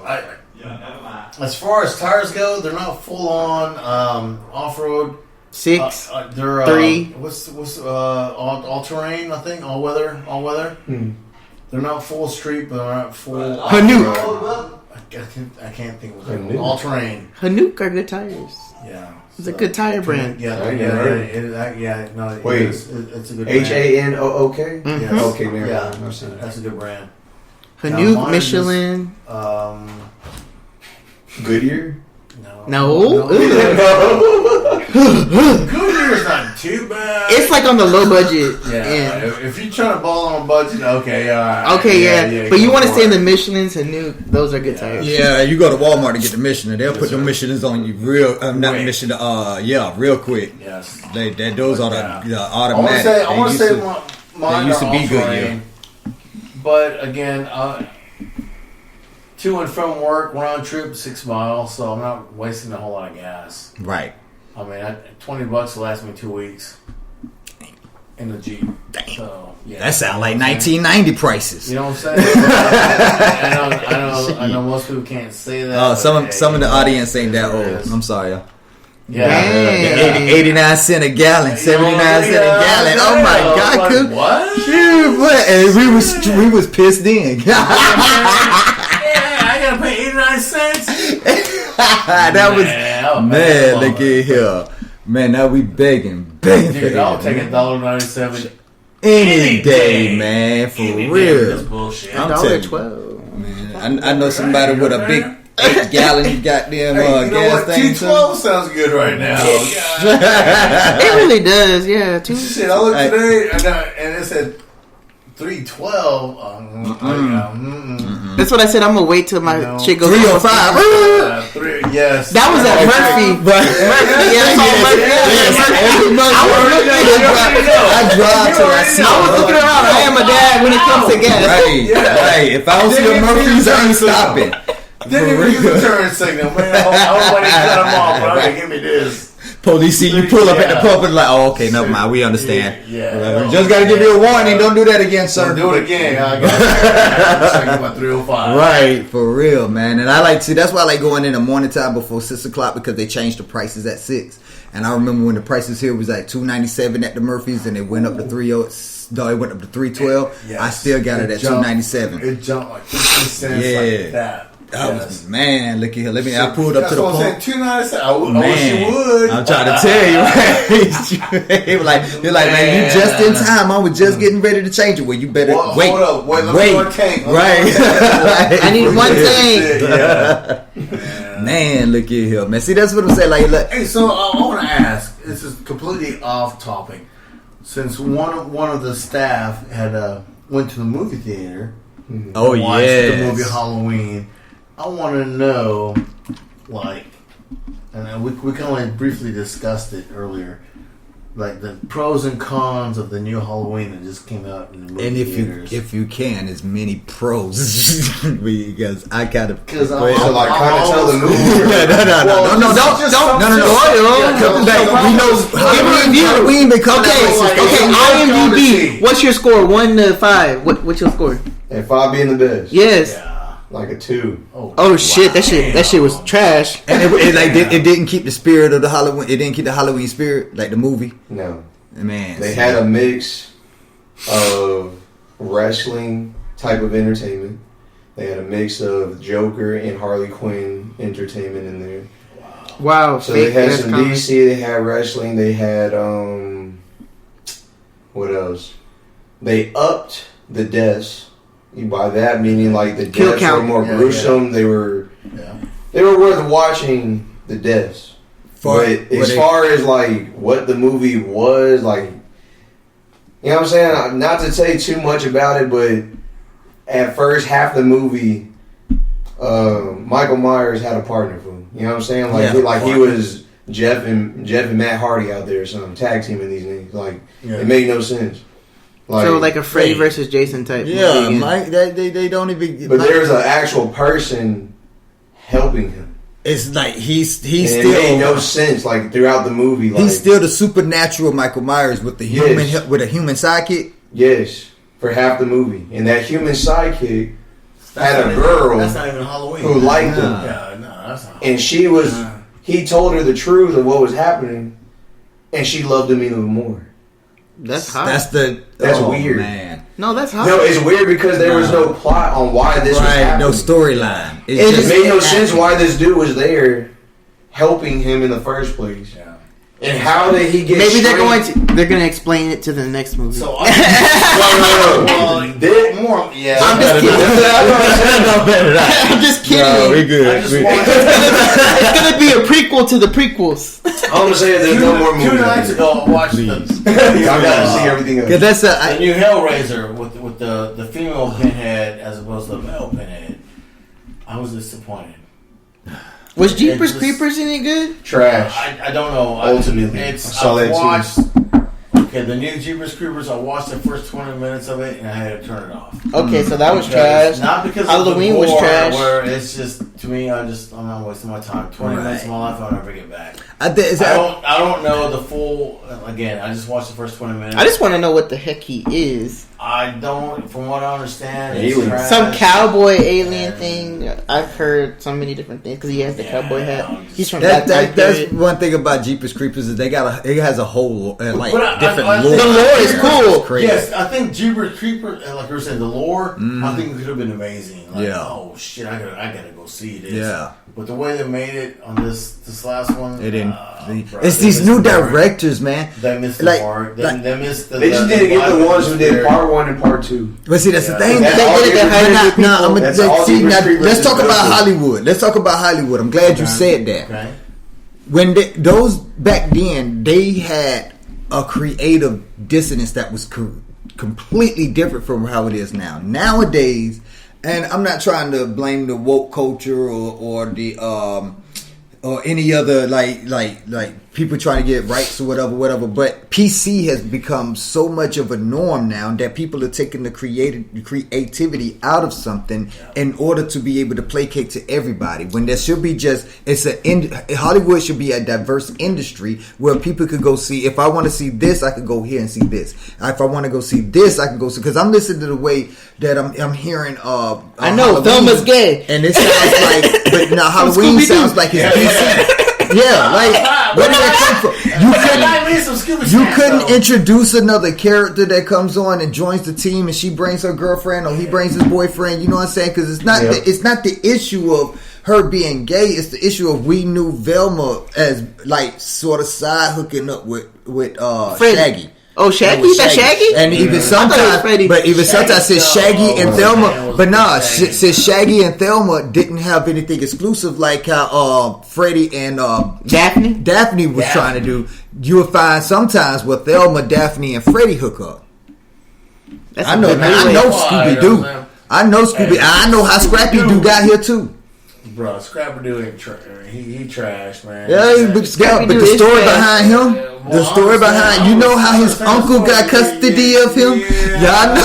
as far as tires go, they're not full on off road. 6, They're 3. What's all terrain? I think all weather. They're not full street, but they're not full. Hanukkah. I can't think of it. All terrain. Hanukkah are good tires. Yeah, It's a good tire brand. Yeah. Wait, it's a good brand. HANOOK. Yes. Okay, man. Yeah, that's a good brand. Hanukkah, Michelin. Goodyear. No. Goodyear's not too bad. It's like on the low budget. Yeah. If you're trying to ball on a budget, okay, all right. Okay, yeah. But you want to stay in the Michelins and those are good tires. Yeah, you go to Walmart to get the Michelin. They'll put the Michelins on you real, not Michelin. Real quick. Yes. Those are the automatic. I want to say mine used to be are good, all-terrain. But again, to and from work, round trip 6 miles, so I'm not wasting a whole lot of gas. Right. I mean, $20 will last me 2 weeks in the Jeep. So, yeah. That sound like 1990 prices. You know what I'm saying? I know most people can't say that. Oh, some of the audience ain't that old. I'm sorry, y'all. Yeah. 89 cents a gallon, 79 cents a gallon. Oh my God, like, Coop. what? What? And we was pissed in. I gotta pay 89 cents. That was man. Look at here, man. Now we begging. Dude, I'll take $1.97 any day, man. For real. That's bullshit. I'm telling you, $1.12. man. I know somebody with a big 8-gallon goddamn gas thing. $2.12 sounds good right now. It really does, yeah. Shit, I looked today and it said $3.12. That's what I said. I'm gonna wait till my shit goes. 305. Yes. That was at Murphy. I drive till I see. I was looking around. I am a dad when it comes to gas. Right. If I don't see a Murphy's, I ain't stopping. Didn't even use the turn signal, man. I was like, cut them off, bro. Okay, give me this. Police see you pull up at the pump and like, oh, okay, never mind, we understand. Yeah. Just gotta give you a warning. Don't do that again, sir. Don't do it again. I got my 305. Right, for real, man. And I like that's why I like going in the morning time before 6 o'clock because they changed the prices at 6. And I remember when the prices here was like $2.97 at the Murphys, and it went up to $3.00. No, it went up to $3.12. Yes. I still got it at $2.97. It jumped like 50 cents like that. Was, man, look at here. I pulled up to the pump. $2.97. I wish you would. I'm trying to tell you, right? He was like, man, you just in time. I was just getting ready to change it. Well, you better wait. Hold up. Wait, let me one tank. Right. I need one tank. Yeah. Man, look at here, man. See, that's what I'm saying. Like, look. Hey, so I want to ask. This is completely off topic. Since one of the staff had went to the movie theater. Oh watched yeah, the movie Halloween. I want to know, like, and we kind of like briefly discussed it earlier, like the pros and cons of the new Halloween that just came out in the movie theaters. if you can, as many pros because I kind of because I like kind of tell the movie. No. We ain't been coming. Okay. IMDb. What's your score? 1 to 5. What's your score? And 5 being the best. Yes. Yeah. Like a 2. Oh shit! That shit was trash. And it didn't keep the spirit of the Halloween. It didn't keep the Halloween spirit like the movie. No, man. They had a mix of wrestling type of entertainment. They had a mix of Joker and Harley Quinn entertainment in there. Wow. So they had some DC. They had wrestling. They had what else? They upped the deaths. By that meaning, like the deaths were more gruesome. They were worth watching the deaths. But as far as like what the movie was, like, you know what I'm saying? Not to say too much about it, but at first half the movie, Michael Myers had a partner for him. You know what I'm saying? Like he was Jeff and Matt Hardy out there, or something, tag teaming these niggas. Like it made no sense. Like a Freddy versus Jason type. Yeah, Mike. They don't even. But there's an actual person helping him. It's like he's and still. It made no sense. Like throughout the movie, like, he's still the supernatural Michael Myers with the human with a human sidekick. Yes. for half the movie, and that human sidekick had a girl That's not even Halloween. who liked him, Yeah, no, that's not. and she was. He told her the truth of what was happening, and she loved him even more. That's hot. That's weird. Man. No, that's hot. No, it's weird because there was no plot on why this was happening. No storyline. It just made no sense why this dude was there helping him in the first place. Yeah. And how did he get? Maybe they're going to explain it to the next movie. So no. I'm just kidding. No, we good. I just want It's gonna be a prequel to the prequels. All I'm saying is there's no more movies. 2 nights ago, I watched I gotta see everything else. That's the new Hellraiser with the female Pinhead as opposed to the male Pinhead. I was disappointed. Was Jeepers Creepers any good? Trash. I don't know. Ultimately, I saw that too. Okay, the new Jeepers Creepers. I watched the first 20 minutes of it and I had to turn it off. Okay, so that was Because- trash. Not because Halloween of the was gore, trash. Where it's just to me, I'm not wasting my time. 20 minutes of my life, I'll never get back. I don't know the full. Again, I just watched the first 20 minutes. I just want to know what the heck he is. I don't. From what I understand, it's Alien. trash. Some cowboy alien thing. I've heard so many different things because he has the cowboy hat. He's from that time that's period. one thing about Jeepers Creepers is it has a whole like But I different think- lore. The lore is cool. It's crazy. Yes, I think Jeepers Creepers, like you were saying, the lore. I think it could have been amazing. Like, Yeah. oh shit, I gotta go see this. Yeah. But the way they made it on this last one, It didn't. bro, It's they these missed new the mark. directors, man. They missed the Like- mark. like- They missed the. They just didn't get the ones who did part 1 and part 2. But see, that's the thing. That's all did it, they hired new people. That's all See, Jeepers now, Creepers let's is talk about good. Hollywood. Let's talk about Hollywood. I'm glad you said that. Okay. When those back then, they had a creative dissonance that was completely different from how it is now. Nowadays, and I'm not trying to blame the woke culture or the or any other like people trying to get rights or whatever. But PC has become so much of a norm now that people are taking the creativity out of something in order to be able to placate to everybody. When there should be Hollywood should be a diverse industry where people could go see. If I want to see this, I could go here and see this. If I want to go see this, I can go see. Because I'm listening to the way that I'm hearing. I know Halloween, Thelma's gay, and it sounds like, but now Halloween sounds like it's PC. Yeah, like where did that come from? You couldn't introduce another character that comes on and joins the team, and she brings her girlfriend or he brings his boyfriend. You know what I'm saying? Because it's not the issue of her being gay. It's the issue of we knew Velma as like sort of side hooking up with Shaggy. Oh, Shaggy? Is that Shaggy? And even sometimes, since Shaggy and Thelma, but nah, since Shaggy and Thelma didn't have anything exclusive like how Freddie and Daphne was trying to do, you would find sometimes with Thelma, Daphne, and Freddie hook up. I know, man. I know Scooby Doo. I know Scooby. I know how Scrappy Doo got here too. Bro, Scrappy Doo ain't he trash, man. Yeah, but the story behind him, the story behind, you know how his uncle got custody of him? Y'all know.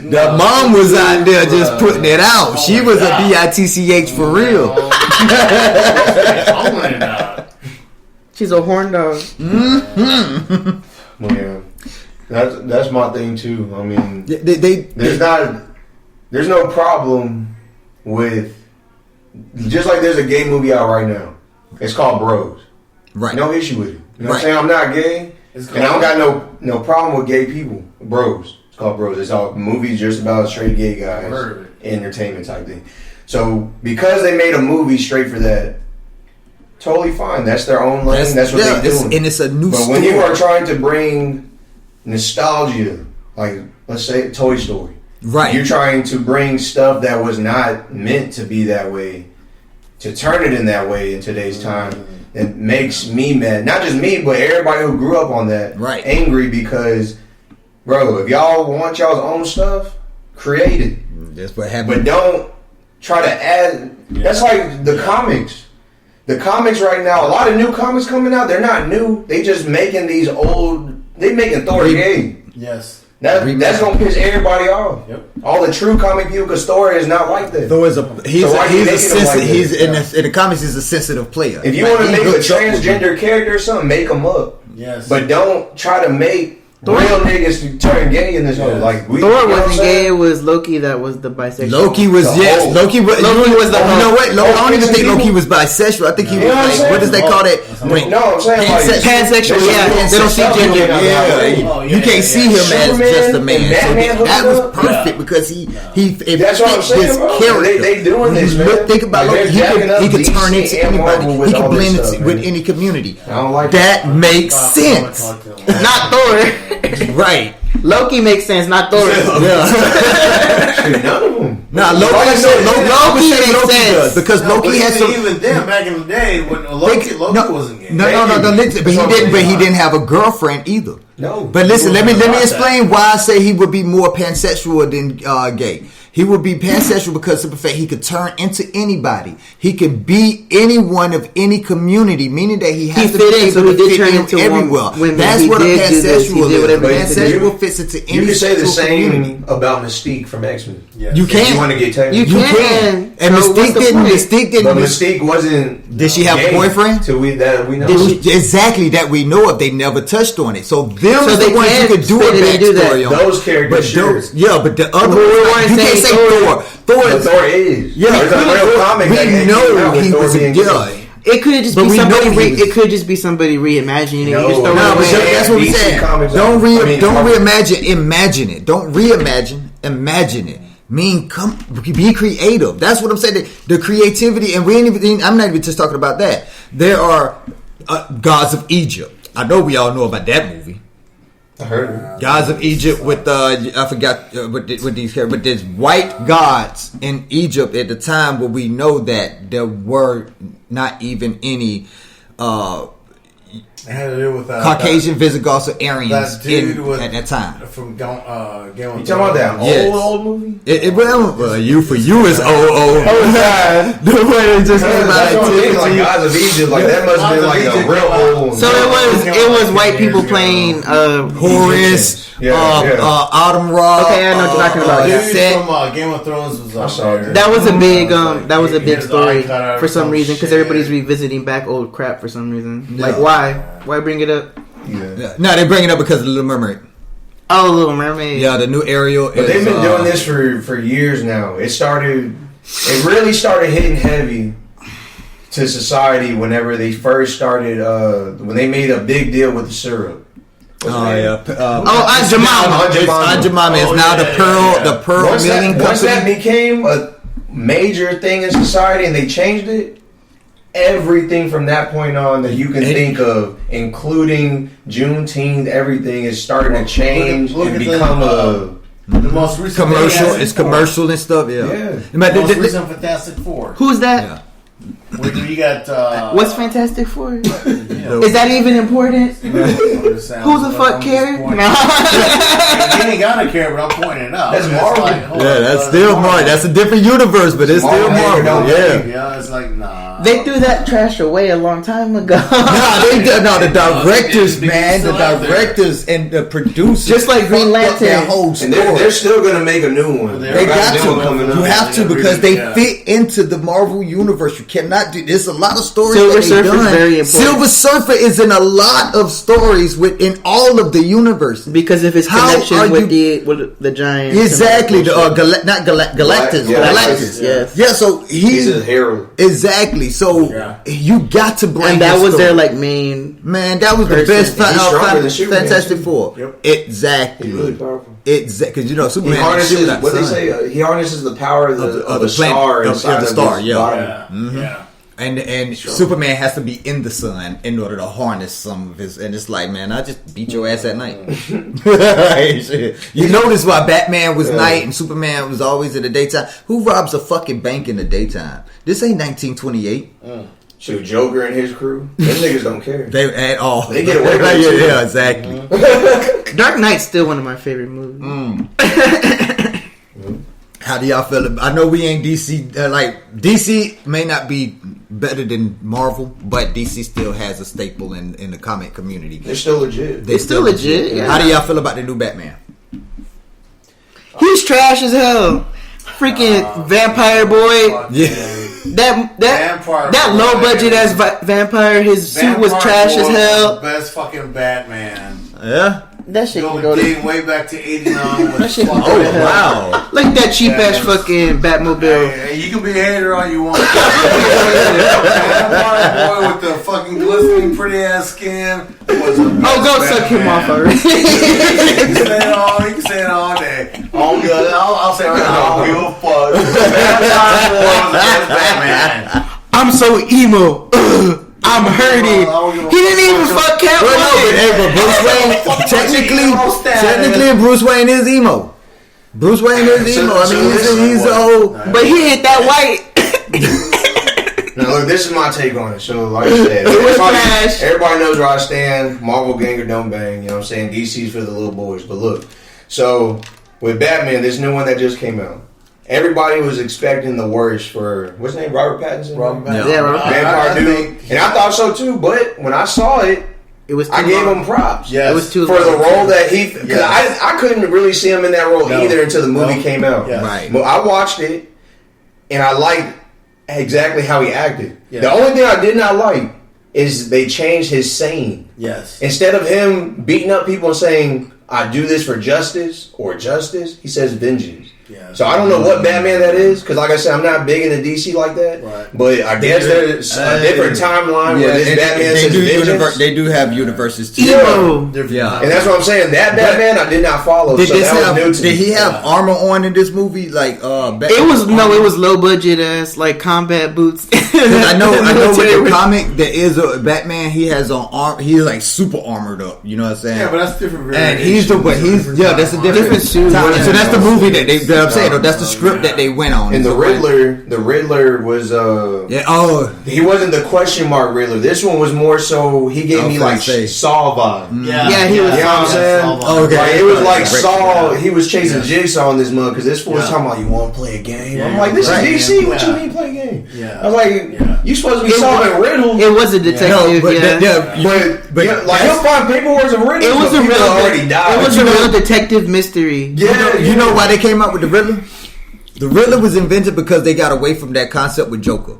The mom was out there just putting it out. She was a bitch for real. She's a horn dog. Mm-hmm. Yeah, that's my thing too. I mean, there's no problem with, just like there's a gay movie out right now. It's called Bros. Right. No issue with it. You know what I'm saying? I'm not gay, and I don't got no problem with gay people. Bros. It's called Bros. It's all movies just about straight gay guys, entertainment type thing. So because they made a movie straight for that, totally fine. That's their own lane. That's what they're doing. And it's a new But story. when you are trying to bring nostalgia, like let's say Toy Story, right? You're trying to bring stuff that was not meant to be that way, to turn it in that way in today's time. It makes me mad. Not just me, but everybody who grew up on that. Right. Angry because, bro, if y'all want y'all's own stuff, create it. That's what happened. But don't try to add. That's like the comics. The comics right now, a lot of new comics coming out, they're not new. They just making these old. They making Thor gay. Yes. That's gonna piss everybody off. Yep. All the true comic people, because Thor is not like that. Thor is he's in the comics. He's a sensitive player. If you want to make a transgender character or something, make him up. Yes. But don't try to make real niggas turn gay in this whole like. Thor wasn't gay. It was Loki that was the bisexual. Loki was Loki was the. You know what? I don't even think Loki was bisexual. I think he was like, what does they call that? No, I'm saying pansexual. Yeah, they don't see gender. Yeah, you can't see him as just a man. So that was perfect because he. That's what I'm saying, bro. They doing this, man. Think about Loki. He could turn into anybody. He could blend with any community. I don't like that. Makes sense. Not Thor. Right. Loki makes sense, not Thor. Yeah. None of them. Nah, Loki makes sense because Loki has some. Even then, back in the day, when Loki wasn't gay. No. But he didn't have a girlfriend either. No. But listen, let me explain why I say he would be more pansexual than gay. He would be pansexual because of the fact he could turn into anybody. He could be anyone of any community, meaning that he has to be able to fit in everywhere. That's what a pansexual is. Pansexual fits into any community. You can say the same about Mystique from X-Men. Yes. You can. You want to get technical? You can. And so Mystique didn't. But Mystique wasn't. Did she have a boyfriend? Till we know. Exactly that we know of. They never touched on it. So them are the ones you could do a backstory on. Those characters, but the other ones, you can't say Thor. Thor is. Yeah, there's a real comic. We know he was a It could just be somebody. It could just be somebody reimagining it. That's what we said. Don't reimagine. Imagine it. Don't reimagine. Imagine it. Be creative. That's what I'm saying. The creativity, and I'm not even just talking about that. There are gods of Egypt. I know we all know about that movie. I heard Gods of Egypt with I forgot what these characters, but there's white gods in Egypt at the time where we know that there were not even any it had to do with Caucasian, Visigoths, or Aryans at that time. From Game of Thrones. You talking about that old movie? For you is old. Oh God! The way it just came out. Like Gods of Egypt, like that must have been like a real old. So it was white people playing Horus, Autumn Ra. Okay, I know what you're talking about. From Game of Thrones was that was a big story for some reason because everybody's revisiting back old crap for some reason. Like why? Why bring it up? Yeah. No, they bring it up because of the Little Mermaid. Oh, Little Mermaid. Yeah, the new Ariel. But they've been doing this for years now. It really started hitting heavy to society whenever they first started. When they made a big deal with the syrup. Aunt Jemima. Aunt Jemima is now the Pearl Milling Company. Once that became a major thing in society and they changed it, everything from that point on that you can think of, including Juneteenth, everything is starting to change and become the most recent commercial. It's commercial and stuff. Yeah. The most recent Fantastic Four. Who's that? Whether you got what's Fantastic Four? Is that even important? Who the fuck cares? You ain't gotta care, but I'm pointing it out. That's Marvel. That's still Marvel. That's a different universe, but it's still Marvel. Yeah, it's like nah. They threw that trash away a long time ago. The directors, man, the directors and the producers, just like Green Lantern. That whole story. They're still gonna make a new one. They got to. You have to because they fit into the Marvel universe. You cannot do. There's a lot of stories. Silver Surfer is very important. Silver Surfer is in a lot of stories within all of the universe because of his connection with the giant. Exactly. Galactus. Galactus. Yes. Yeah. So he's a herald. Exactly. So you got to bring. And that was their main. Man, that was the best Fantastic Four. Yep. Exactly. He's really powerful. Exactly. Because Superman. He harnesses what they say. He harnesses the power of the star inside the star. Yeah. And Superman has to be in the sun in order to harness some of his. And it's like, man, I just beat your ass at night. You notice why Batman was night and Superman was always in the daytime. Who robs a fucking bank in the daytime? This ain't 1928. So Joker and his crew, them niggas don't care. They at all. They get away with it. Yeah, exactly. Dark Knight's still one of my favorite movies. How do y'all feel? I know we ain't DC. DC may not be better than Marvel, but DC still has a staple in the comic community. They're still legit. They're still legit. Yeah. How do y'all feel about the new Batman? He's trash as hell. Freaking vampire boy. Yeah. That low budget ass vampire. His suit was trash as hell. Best fucking Batman. Yeah. That shit can go dating to. way back to 89. That shit can Oh go to hell. wow! Like that cheap ass fucking Batmobile. Hey, you can be a hater all you want. That boy with the fucking glistening, pretty ass skin was a Oh, go suck him off already. You can say it all day. I'll say it right now. I don't give a fuck. Batman. I'm so emo. I'm hurting. He didn't even fuck Catwoman. But Bruce Wayne, technically, Bruce Wayne is emo. Bruce Wayne is emo. I mean, he's old, but he ain't that white. Now look, this is my take on it. So like I said, everybody knows where I stand. Marvel gang or don't bang. You know what I'm saying? DC's for the little boys. But look, so with Batman, this new one that just came out, everybody was expecting the worst for what's his name, Robert Pattinson. Yeah, Robert. Vampire dude, and I thought so too. But when I saw it, I gave him props. Yes. It was too for the role that he. Because Yes. I couldn't really see him in that role either until the movie came out. Yes. right? But I watched it, and I liked exactly how he acted. Yeah. The only thing I did not like is they changed his saying. Yes. Instead of him beating up people and saying, I do this for justice or justice, he says vengeance. Yeah. So I don't know what Batman that is, because like I said, I'm not big into DC like that. Right. But I guess there's a different timeline where this Batman they says do vengeance. they do have universes too. Emo. Yeah. And that's what I'm saying. That Batman I did not follow. Did, So this that have, was new to did me. he have armor on in this movie? Like It was low budget ass like combat boots. I know with the comic there is a Batman. He has on arm. He's like super armored up. You know what I'm saying? Yeah, but that's different. And he's the but he's that's a different suit. So that's the movie that I'm saying. Though, that's the script that they went on. And the Riddler was he wasn't the question mark Riddler. This one was more so he gave me like Saw vibe. Yeah, he was. You know what I'm saying? Okay. Like, it was like Saw. He was chasing Jigsaw in this mug because this fool was talking about you want to play a game. I'm like, this is DC. What you mean play a game? Yeah. I was like, you supposed to be solving riddles. It was a detective. but like he'll find paperwork of riddles. It was a real already died. It was a real detective mystery. Yeah, you know why they came out with the Riddler? The Riddler was invented because they got away from that concept with Joker.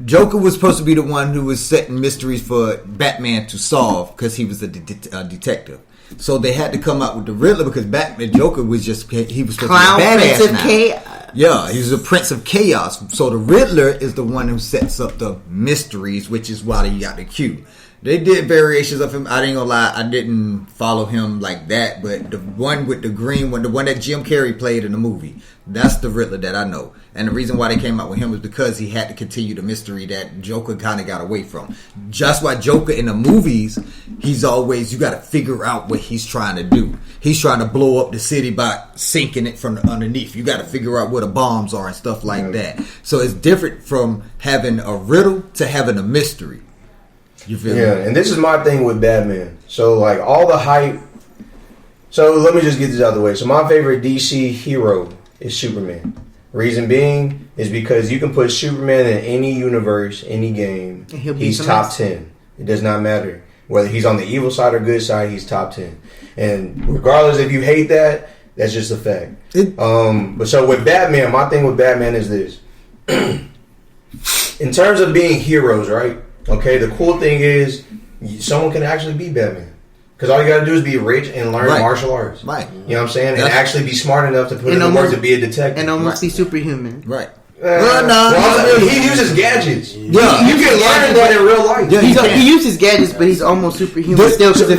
Joker was supposed to be the one who was setting mysteries for Batman to solve because he was a detective. So they had to come out with the Riddler because Joker was just he was supposed Clown to be a badass Prince of now. Chaos. Yeah, he's a Prince of Chaos. So the Riddler is the one who sets up the mysteries, which is why he got the Q. They did variations of him. I ain't gonna lie, I didn't follow him like that. But the one with the green one, the one that Jim Carrey played in the movie, that's the Riddler that I know. And the reason why they came out with him was because he had to continue the mystery that Joker kind of got away from. Just why Joker in the movies, he's always, you got to figure out what he's trying to do. He's trying to blow up the city by sinking it from the underneath. You got to figure out where the bombs are and stuff like that. So it's different from having a riddle to having a mystery. You feel me? And this is my thing with Batman. So like all the hype. So let me just get this out of the way. So my favorite DC hero is Superman. Reason being is because you can put Superman in any universe, any game. He's top 10. It does not matter whether he's on the evil side or good side. He's top 10, and regardless if you hate that, that's just a fact. But so with Batman, my thing with Batman is this: in terms of being heroes, right? Okay, the cool thing is someone can actually be Batman. Because all you got to do is be rich and learn martial arts. Right. You know what I'm saying? And actually be smart enough to put in the work to be a detective. And almost be superhuman. Right. He uses gadgets. Yeah. You can learn that in real life. Yeah, he uses gadgets, but he's almost superhuman still. Because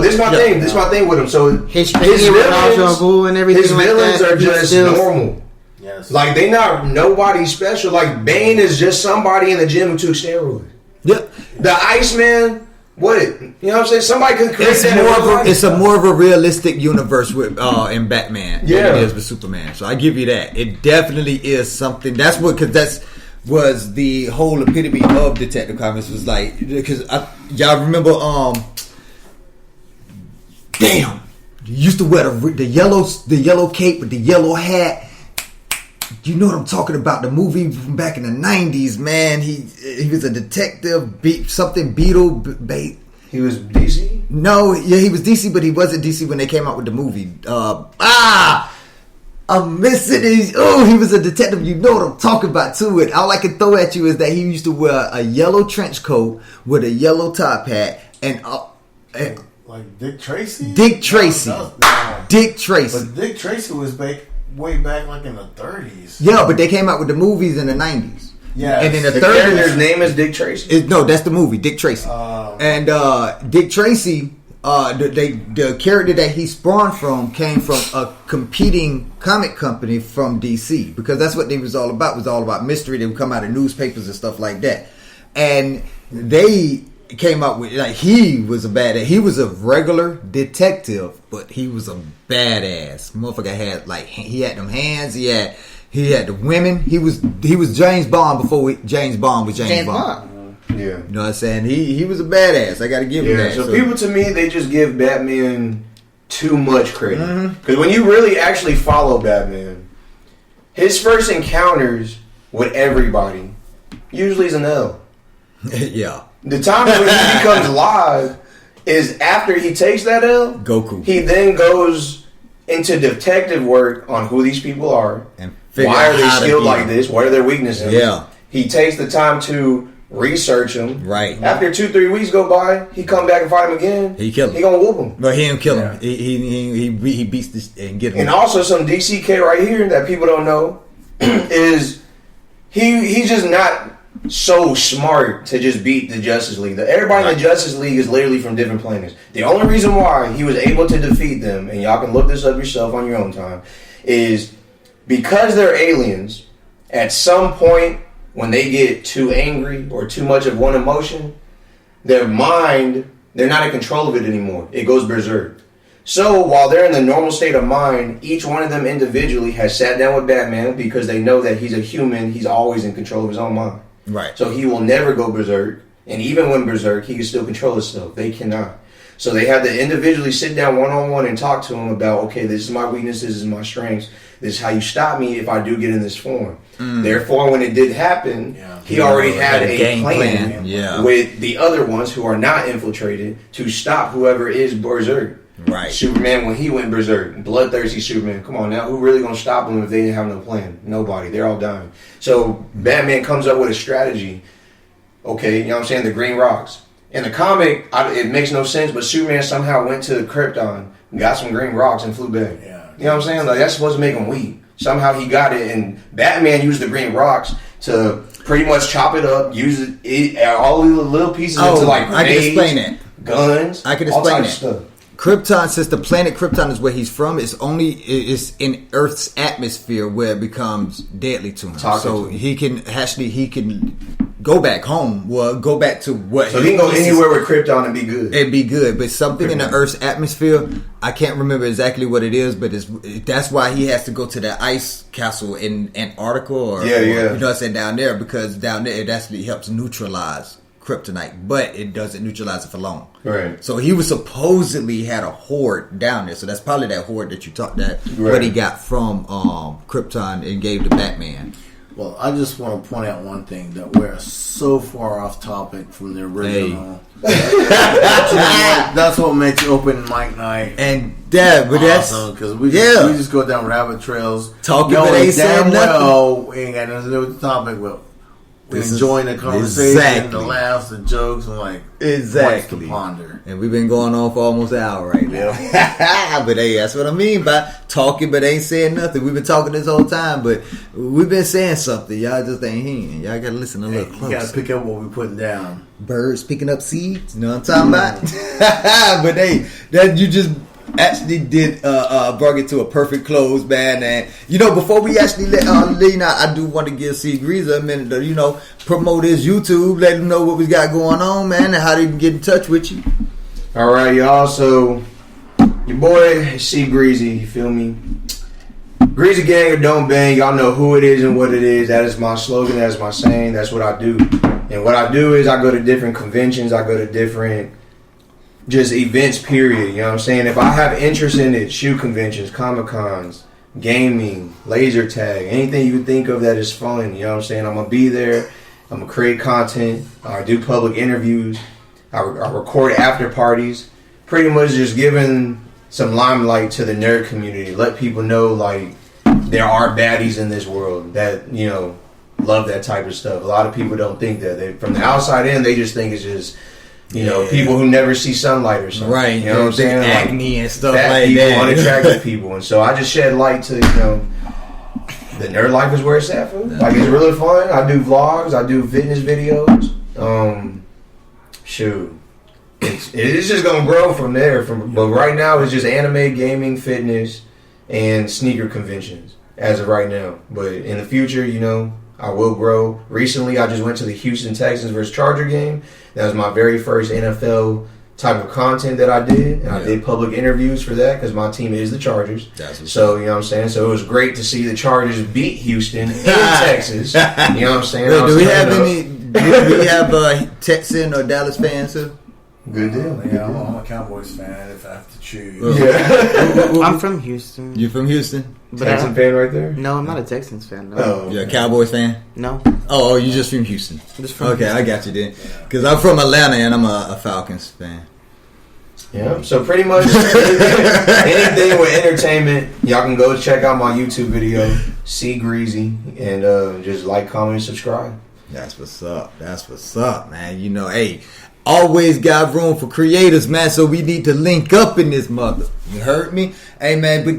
this is my thing. This is my thing with him. So his villains and everything his villains like that, are just normal. Yes. Like they not nobody special. Like Bane is just somebody in the gym who took steroids. Yeah. The Iceman. What? You know what I'm saying? Somebody could create that. It's a more of a realistic universe with in Batman than it is with Superman. So I give you that. It definitely is something. That's what, because that's was the whole epitome of Detective Comics, was like, because y'all remember damn, you used to wear the yellow cape with the yellow hat. You know what I'm talking about? The movie from back in the 90s, man. He was a detective, Beetle. He was DC? No, yeah, he was DC, but he wasn't DC when they came out with the movie. I'm missing his. Oh, he was a detective. You know what I'm talking about, too. And all I can throw at you is that he used to wear a yellow trench coat with a yellow top hat and Like Dick Tracy? Dick Tracy. No. Dick Tracy. But Dick Tracy was way back like in the 30s. Yeah, but they came out with the movies in the 90s. Yeah. And in the 30s. character's name is Dick Tracy? No, that's the movie, Dick Tracy. And Dick Tracy, the character that he spawned from came from a competing comic company from DC. Because that's what they was all about. It was all about mystery. They would come out of newspapers and stuff like that. And they came out with, like, he was a badass. He was a regular detective, but he was a badass. Motherfucker had, like, he had them hands. He had the women. He was James Bond before James Bond was James Bond. Yeah. You know what I'm saying? He was a badass. I got to give him that. So people, to me, they just give Batman too much credit. Because when you really actually follow Batman, his first encounters with everybody usually is an L. Yeah. The time when he becomes live is after he takes that L. Goku. He then goes into detective work on who these people are. And why are they skilled like this? What are their weaknesses? Yeah. He takes the time to research them. Right. After 2-3 weeks go by, he come back and fight him again. He kill him. He gonna whoop him. But he didn't kill him. He beats this and get him. And also some DCK right here that people don't know is he's just not so smart to just beat the Justice League. Everybody in the Justice League is literally from different planets. The only reason why he was able to defeat them, and y'all can look this up yourself on your own time, is because they're aliens. At some point, when they get too angry or too much of one emotion, their mind, they're not in control of it anymore. It goes berserk. So while they're in the normal state of mind, each one of them individually has sat down with Batman because they know that he's a human. He's always in control of his own mind. Right. So he will never go berserk. And even when berserk, he can still control himself. They cannot. So they have to individually sit down one-on-one and talk to him about, okay, this is my weakness, this is my strengths. This is how you stop me if I do get in this form. Therefore, when it did happen, he already had a game plan with the other ones who are not infiltrated to stop whoever is berserk. Right. Superman, when he went berserk, bloodthirsty Superman. Come on now, who really gonna stop him if they didn't have no plan? Nobody. They're all dying. So Batman comes up with a strategy. Okay, you know what I'm saying? The green rocks. In the comic, it makes no sense, but Superman somehow went to Krypton, got some green rocks, and flew back. Yeah. You know what I'm saying? Like, that's supposed to make him weak. Somehow he got it, and Batman used the green rocks to pretty much chop it up, use it all the little pieces into like grenades, I can explain it. Guns. I can explain it. Krypton, since the planet Krypton is where he's from, it's in Earth's atmosphere where it becomes deadly to him. So he can go back home. Well, go back to what. So he can go anywhere with Krypton and be good. And be good, but something in the Earth's atmosphere, I can't remember exactly what it is, but that's why he has to go to the ice castle in Antarctica or you know what I'm saying, down there, because down there it actually helps neutralize kryptonite, but it doesn't neutralize it for long. Right. So he was supposedly had a horde down there. So that's probably that horde that you talked what he got from Krypton and gave to Batman. Well, I just want to point out one thing, that we're so far off topic from the original. That's what makes open mic night. And but awesome, because we just go down rabbit trails. Talking, but ain't saying nothing. We ain't got nothing to do with the topic, but we're enjoying the conversation, the laughs, the jokes, and like points to ponder. And we've been going on for almost an hour right now. But hey, that's what I mean by talking but ain't saying nothing. We've been talking this whole time, but we've been saying something. Y'all just ain't hearing. Y'all gotta listen a little closer. You gotta pick up what we're putting down. Birds picking up seeds. You know what I'm talking about? But hey, that you just actually did brought it to a perfect close, man. And you know, before we actually let lean out, I do want to give C Greaser a minute to promote his YouTube, let him know what we got going on, man, and how they can get in touch with you. All right, y'all. So your boy C Greasy, you feel me? Greasy Gang or Don't Bang, y'all know who it is and what it is. That is my slogan. That is my saying. That's what I do. And what I do is I go to different conventions. I go to different just events, period. You know what I'm saying? If I have interest in it, shoe conventions, Comic-Cons, gaming, laser tag, anything you can think of that is fun, you know what I'm saying? I'm going to be there. I'm going to create content. I do public interviews. I record after parties. Pretty much just giving some limelight to the nerd community. Let people know, like, there are baddies in this world that, love that type of stuff. A lot of people don't think that. From the outside in, they just think it's just You know, people who never see sunlight or something. Right. You know what I'm saying? Acne and stuff fat like people, that. unattractive people. And so I just shed light to, the nerd life is where it's at, fool. Like, it's really fun. I do vlogs. I do fitness videos. Shoot. It's just going to grow from there. But right now, it's just anime, gaming, fitness, and sneaker conventions as of right now. But in the future, I will grow. Recently, I just went to the Houston Texans versus Charger game. That was my very first NFL type of content that I did. And I did public interviews for that because my team is the Chargers. So, you know what I'm saying? So it was great to see the Chargers beat Houston in Texas. You know what I'm saying? Wait, do we have Texan or Dallas fans too? Good deal. I'm a Cowboys fan if I have to choose. I'm from Houston. You from Houston? Texan fan right there? No, I'm not a Texans fan. No. Oh, you're a Cowboys fan? No. Oh, you just from Houston? Just from Houston. I got you then. Because I'm from Atlanta and I'm a Falcons fan. Yeah, so pretty much anything with entertainment, y'all can go check out my YouTube video, C Greasy, and just like, comment, subscribe. That's what's up. That's what's up, man. Hey, always got room for creators, man. So we need to link up in this mother. You heard me? Hey, man, but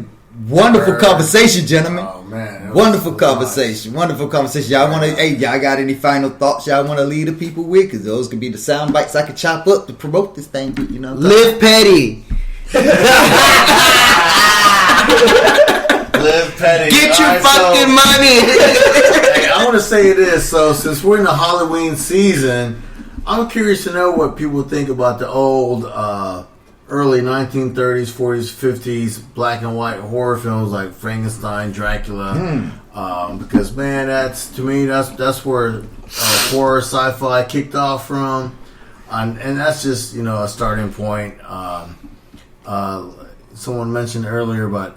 wonderful conversation, gentlemen. Oh, man. Wonderful conversation. Wonderful conversation. Y'all y'all got any final thoughts y'all want to leave the people with? Because those could be the sound bites I could chop up to promote this thing. Live petty. Live petty. Get your fucking money. Hey, I want to say this. So, since we're in the Halloween season, I'm curious to know what people think about the old, early 1930s, 40s, 50s black and white horror films like Frankenstein, Dracula. Because, man, that's where horror sci-fi kicked off from. And that's just, a starting point. Someone mentioned earlier about,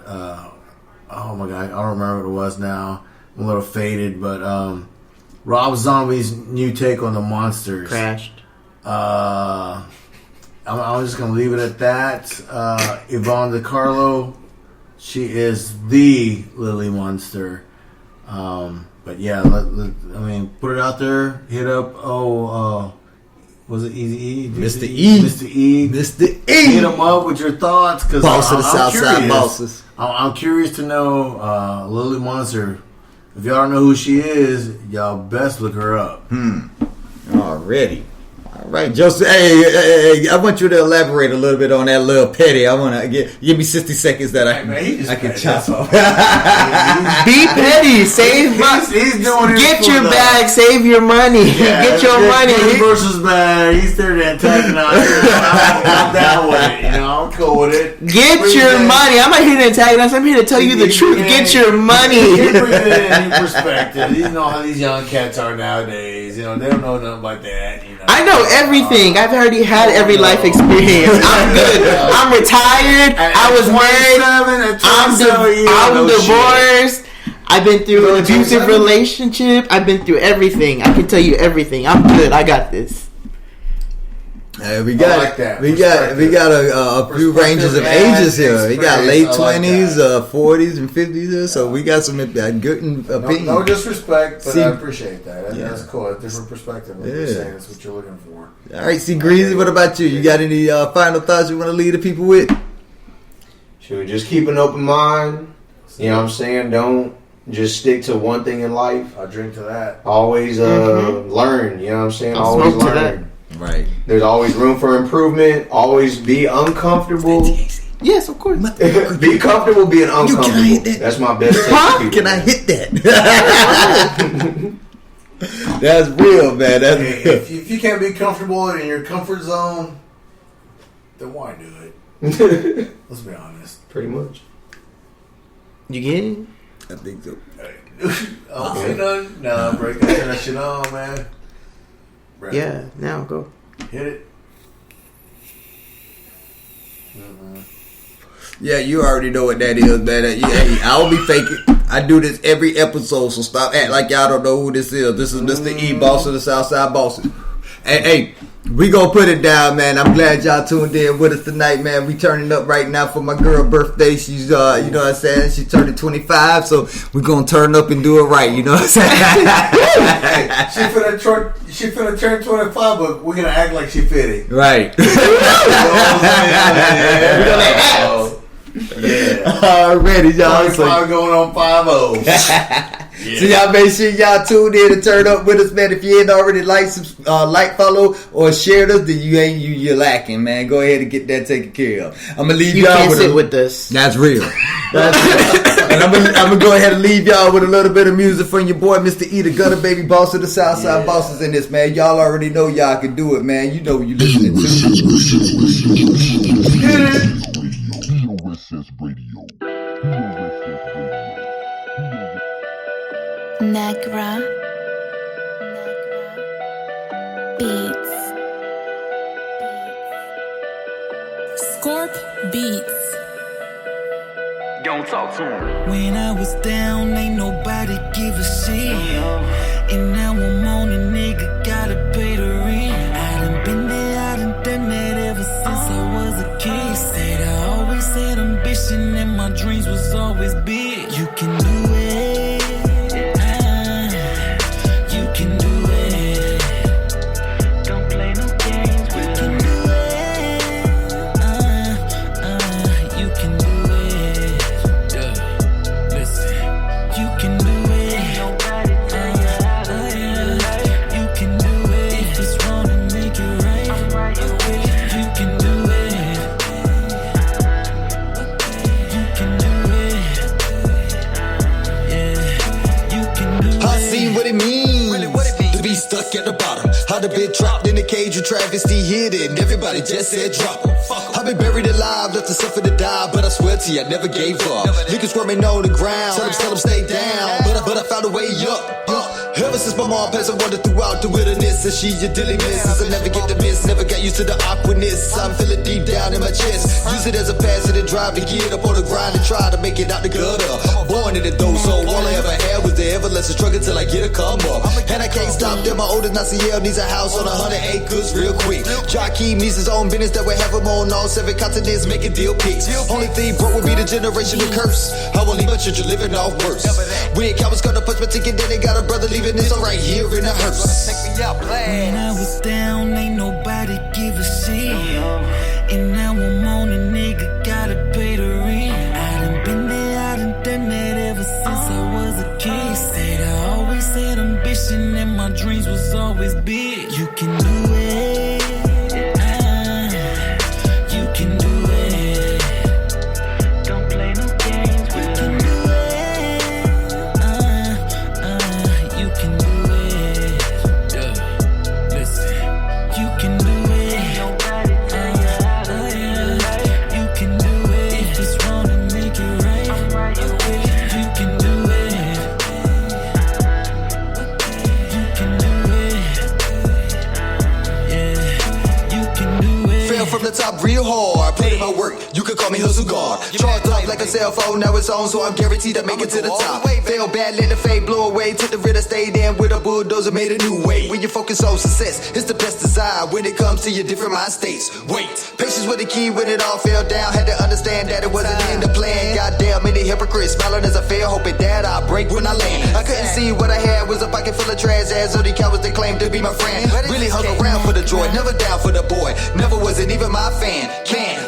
oh my God, I don't remember what it was now. I'm a little faded, but Rob Zombie's new take on the monsters. Crashed. I'm just going to leave it at that. Yvonne DiCarlo, she is the Lily Monster. But yeah, put it out there. Hit up, was it Easy E? Mr. E. Mr. E. Mr. E. Hit him up with your thoughts. Cause Boss of the Southside Bosses. I'm curious to know Lily Monster. If y'all don't know who she is, y'all best look her up. Already. All right, Joseph. Hey, I want you to elaborate a little bit on that little petty. I want to give me 60 seconds that I can chop off. Be petty. Save money. He's doing it. Get your bag. Save your money. Get your money. Versus bag. He's there to antagonize. I'm down with it. I'm cool with it. Get your money. I'm not here to antagonize. I'm here to tell you the truth. Get your money. Bring it in perspective. You know how these young cats are nowadays. They don't know nothing about that. I know everything. I've already had every life experience. I'm good. I'm retired. I was married. I'm divorced. I've been through an abusive relationship. I've been through everything. I can tell you everything. I'm good. I got this. We got a few ranges of ages here. We got late 20s, 40s, and 50s here. So we got some good opinions. No disrespect, but I appreciate that. That's cool. A different perspective. You're saying that's what you're looking for. All right, see, Greasy, what about you? You got any final thoughts you want to leave the people with? Should we just keep an open mind? You know what I'm saying? Don't just stick to one thing in life. I'll drink to that. Always learn. You know what I'm saying? Always learn. Right. There's always room for improvement. Always be uncomfortable. Yes, of course. Be comfortable being uncomfortable. That's my best tip. Can I hit that? That's real, man. If you can't be comfortable in your comfort zone, then why do it? Let's be honest. Pretty much. You get it? I think so. No, break that shit on, man. Yeah, now go. Hit it. Yeah, you already know what that is, man. Hey, I'll be faking. I do this every episode, so stop acting like y'all don't know who this is. This is Mr. E, boss of the Southside Bosses. Hey, We gonna put it down, man. I'm glad y'all tuned in with us tonight, man. We turning up right now for my girl birthday. She's, you know what I'm saying? She turned 25, so we gonna turn up and do it right. You know what I'm saying? Hey, she finna turn 25, but we're gonna act like she 50. Right. Yeah. Already, y'all. 25 going on 50. So y'all make sure y'all tune in and turn up with us, man. If you ain't already like, follow, or shared us, then you're lacking, man. Go ahead and get that taken care of. I'm gonna leave y'all can't with sit with us. That's real. That's real. And I'm gonna go ahead and leave y'all with a little bit of music from your boy, Mr. E, the Gutter Baby, boss of the Southside bosses in this, man. Y'all already know y'all can do it, man. You know what you listening to. Negra Beats. Scorp Beats. Don't talk to him. When I was down, ain't nobody give a shit. And now I'm on a nigga, gotta pay the rent. I done been there, I done done that ever since I was a kid. Said I always had ambition and my dreams was always big. You can do it. At the bottom, how the bit trapped in a cage of travesty, hit it, and everybody just said drop 'em. I've been buried alive, left to suffer to die, but I swear to you, I never gave up. Niggas squirming on the ground, tell them stay down, but I found a way up. Ever since my mom passed, I wandered throughout the wilderness, and she's your dilly misses. I never get the miss, never got used to the awkwardness. I'm feeling deep down in my chest. Use it as a passenger drive to get up on the grind and try to make it out the gutter. Born in the dough, so all I ever had was the everlasting struggle till I get a come up. And I can't stop there. My oldest Naciel needs a house on 100 acres real quick. Joaquin needs his own business that would have him on all 7 continents making deal pics. Only thing broke would be the generational curse. I won't leave my children living off worse. When cowards gonna punch my ticket, then they got a brother leaving this all right here in the hearse. When I was down, ain't nobody give a shit. And now I'm on a nigga, gotta pay the rent. I done been there, I done done that ever since I was a kid. Said I always had ambition and my dreams was always big. You can do it. You can do it. Don't play no games with you. Can do it. You can do it. Listen, you can do it. You can do it. If it's wrong, then make it right. You can do it. You can do it. Yeah, you can do it. Fell from the top real hard, put in my work, you could call me Hustle God. Charged up like a cell phone, now it's on, so I'm guaranteed to make it to the top. Fell bad, let the fade blow away, took the ritter, stayed in with a bulldozer, made a new way. When you focus on success, it's the best desire when it comes to your different mind states. Wait, patience was the key when it all fell down, had to understand that it wasn't in the plan. Goddamn, many hypocrites, smiling as I fell, hoping that I break when I land. I couldn't see what I had was a pocket full of trash, as all the cowards that claimed to be my friend. Really hung around for the joy, never down for the boy, never wasn't even my fan.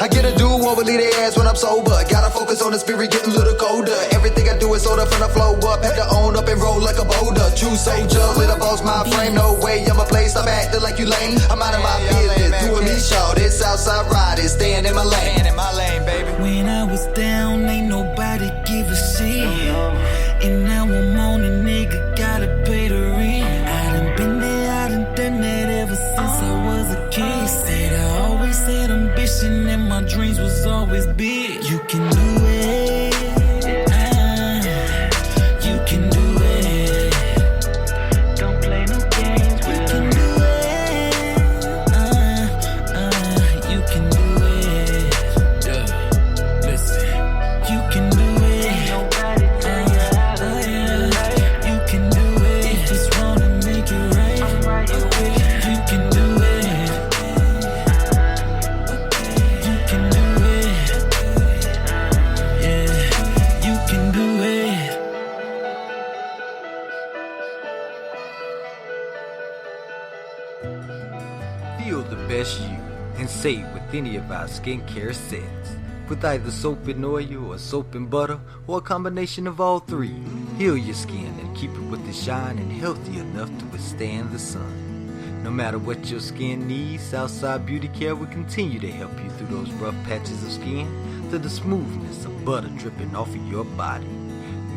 I get a do-over, leave their ass when I'm sober. Gotta focus on the spirit, getting a little colder. Everything I do is soda from the flow up. Had to own up and roll like a boulder. True soldier, with a boss my frame. No way, I'm a place, stop acting like you lame. I'm out of my business, doing me show. This outside riding, staying in my lane. Baby. When I was down, ain't nobody give a shit. And now I'm on a nigga, gotta pay the rent. I done been there, I done done that ever since I was a kid. Said I always had ambition and my dreams was always big. You can do it. You can do it. Don't play no games with you. Can do it. You can do it. Listen, you can do it. You can do it. If it's wrong, then make it right. You can do it. Feel the best you and save with any of our skincare sets. With either soap and oil or soap and butter or a combination of all three. Heal your skin and keep it with the shine and healthy enough to withstand the sun. No matter what your skin needs, Southside Beauty Care will continue to help you through those rough patches of skin to the smoothness of butter dripping off of your body.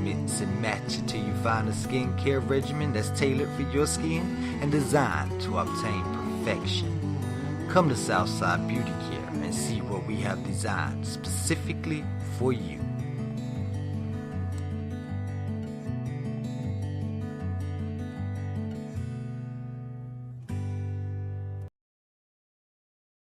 Mix and match it till you find a skincare regimen that's tailored for your skin and designed to obtain perfection. Come to Southside Beauty Care and see what we have designed specifically for you.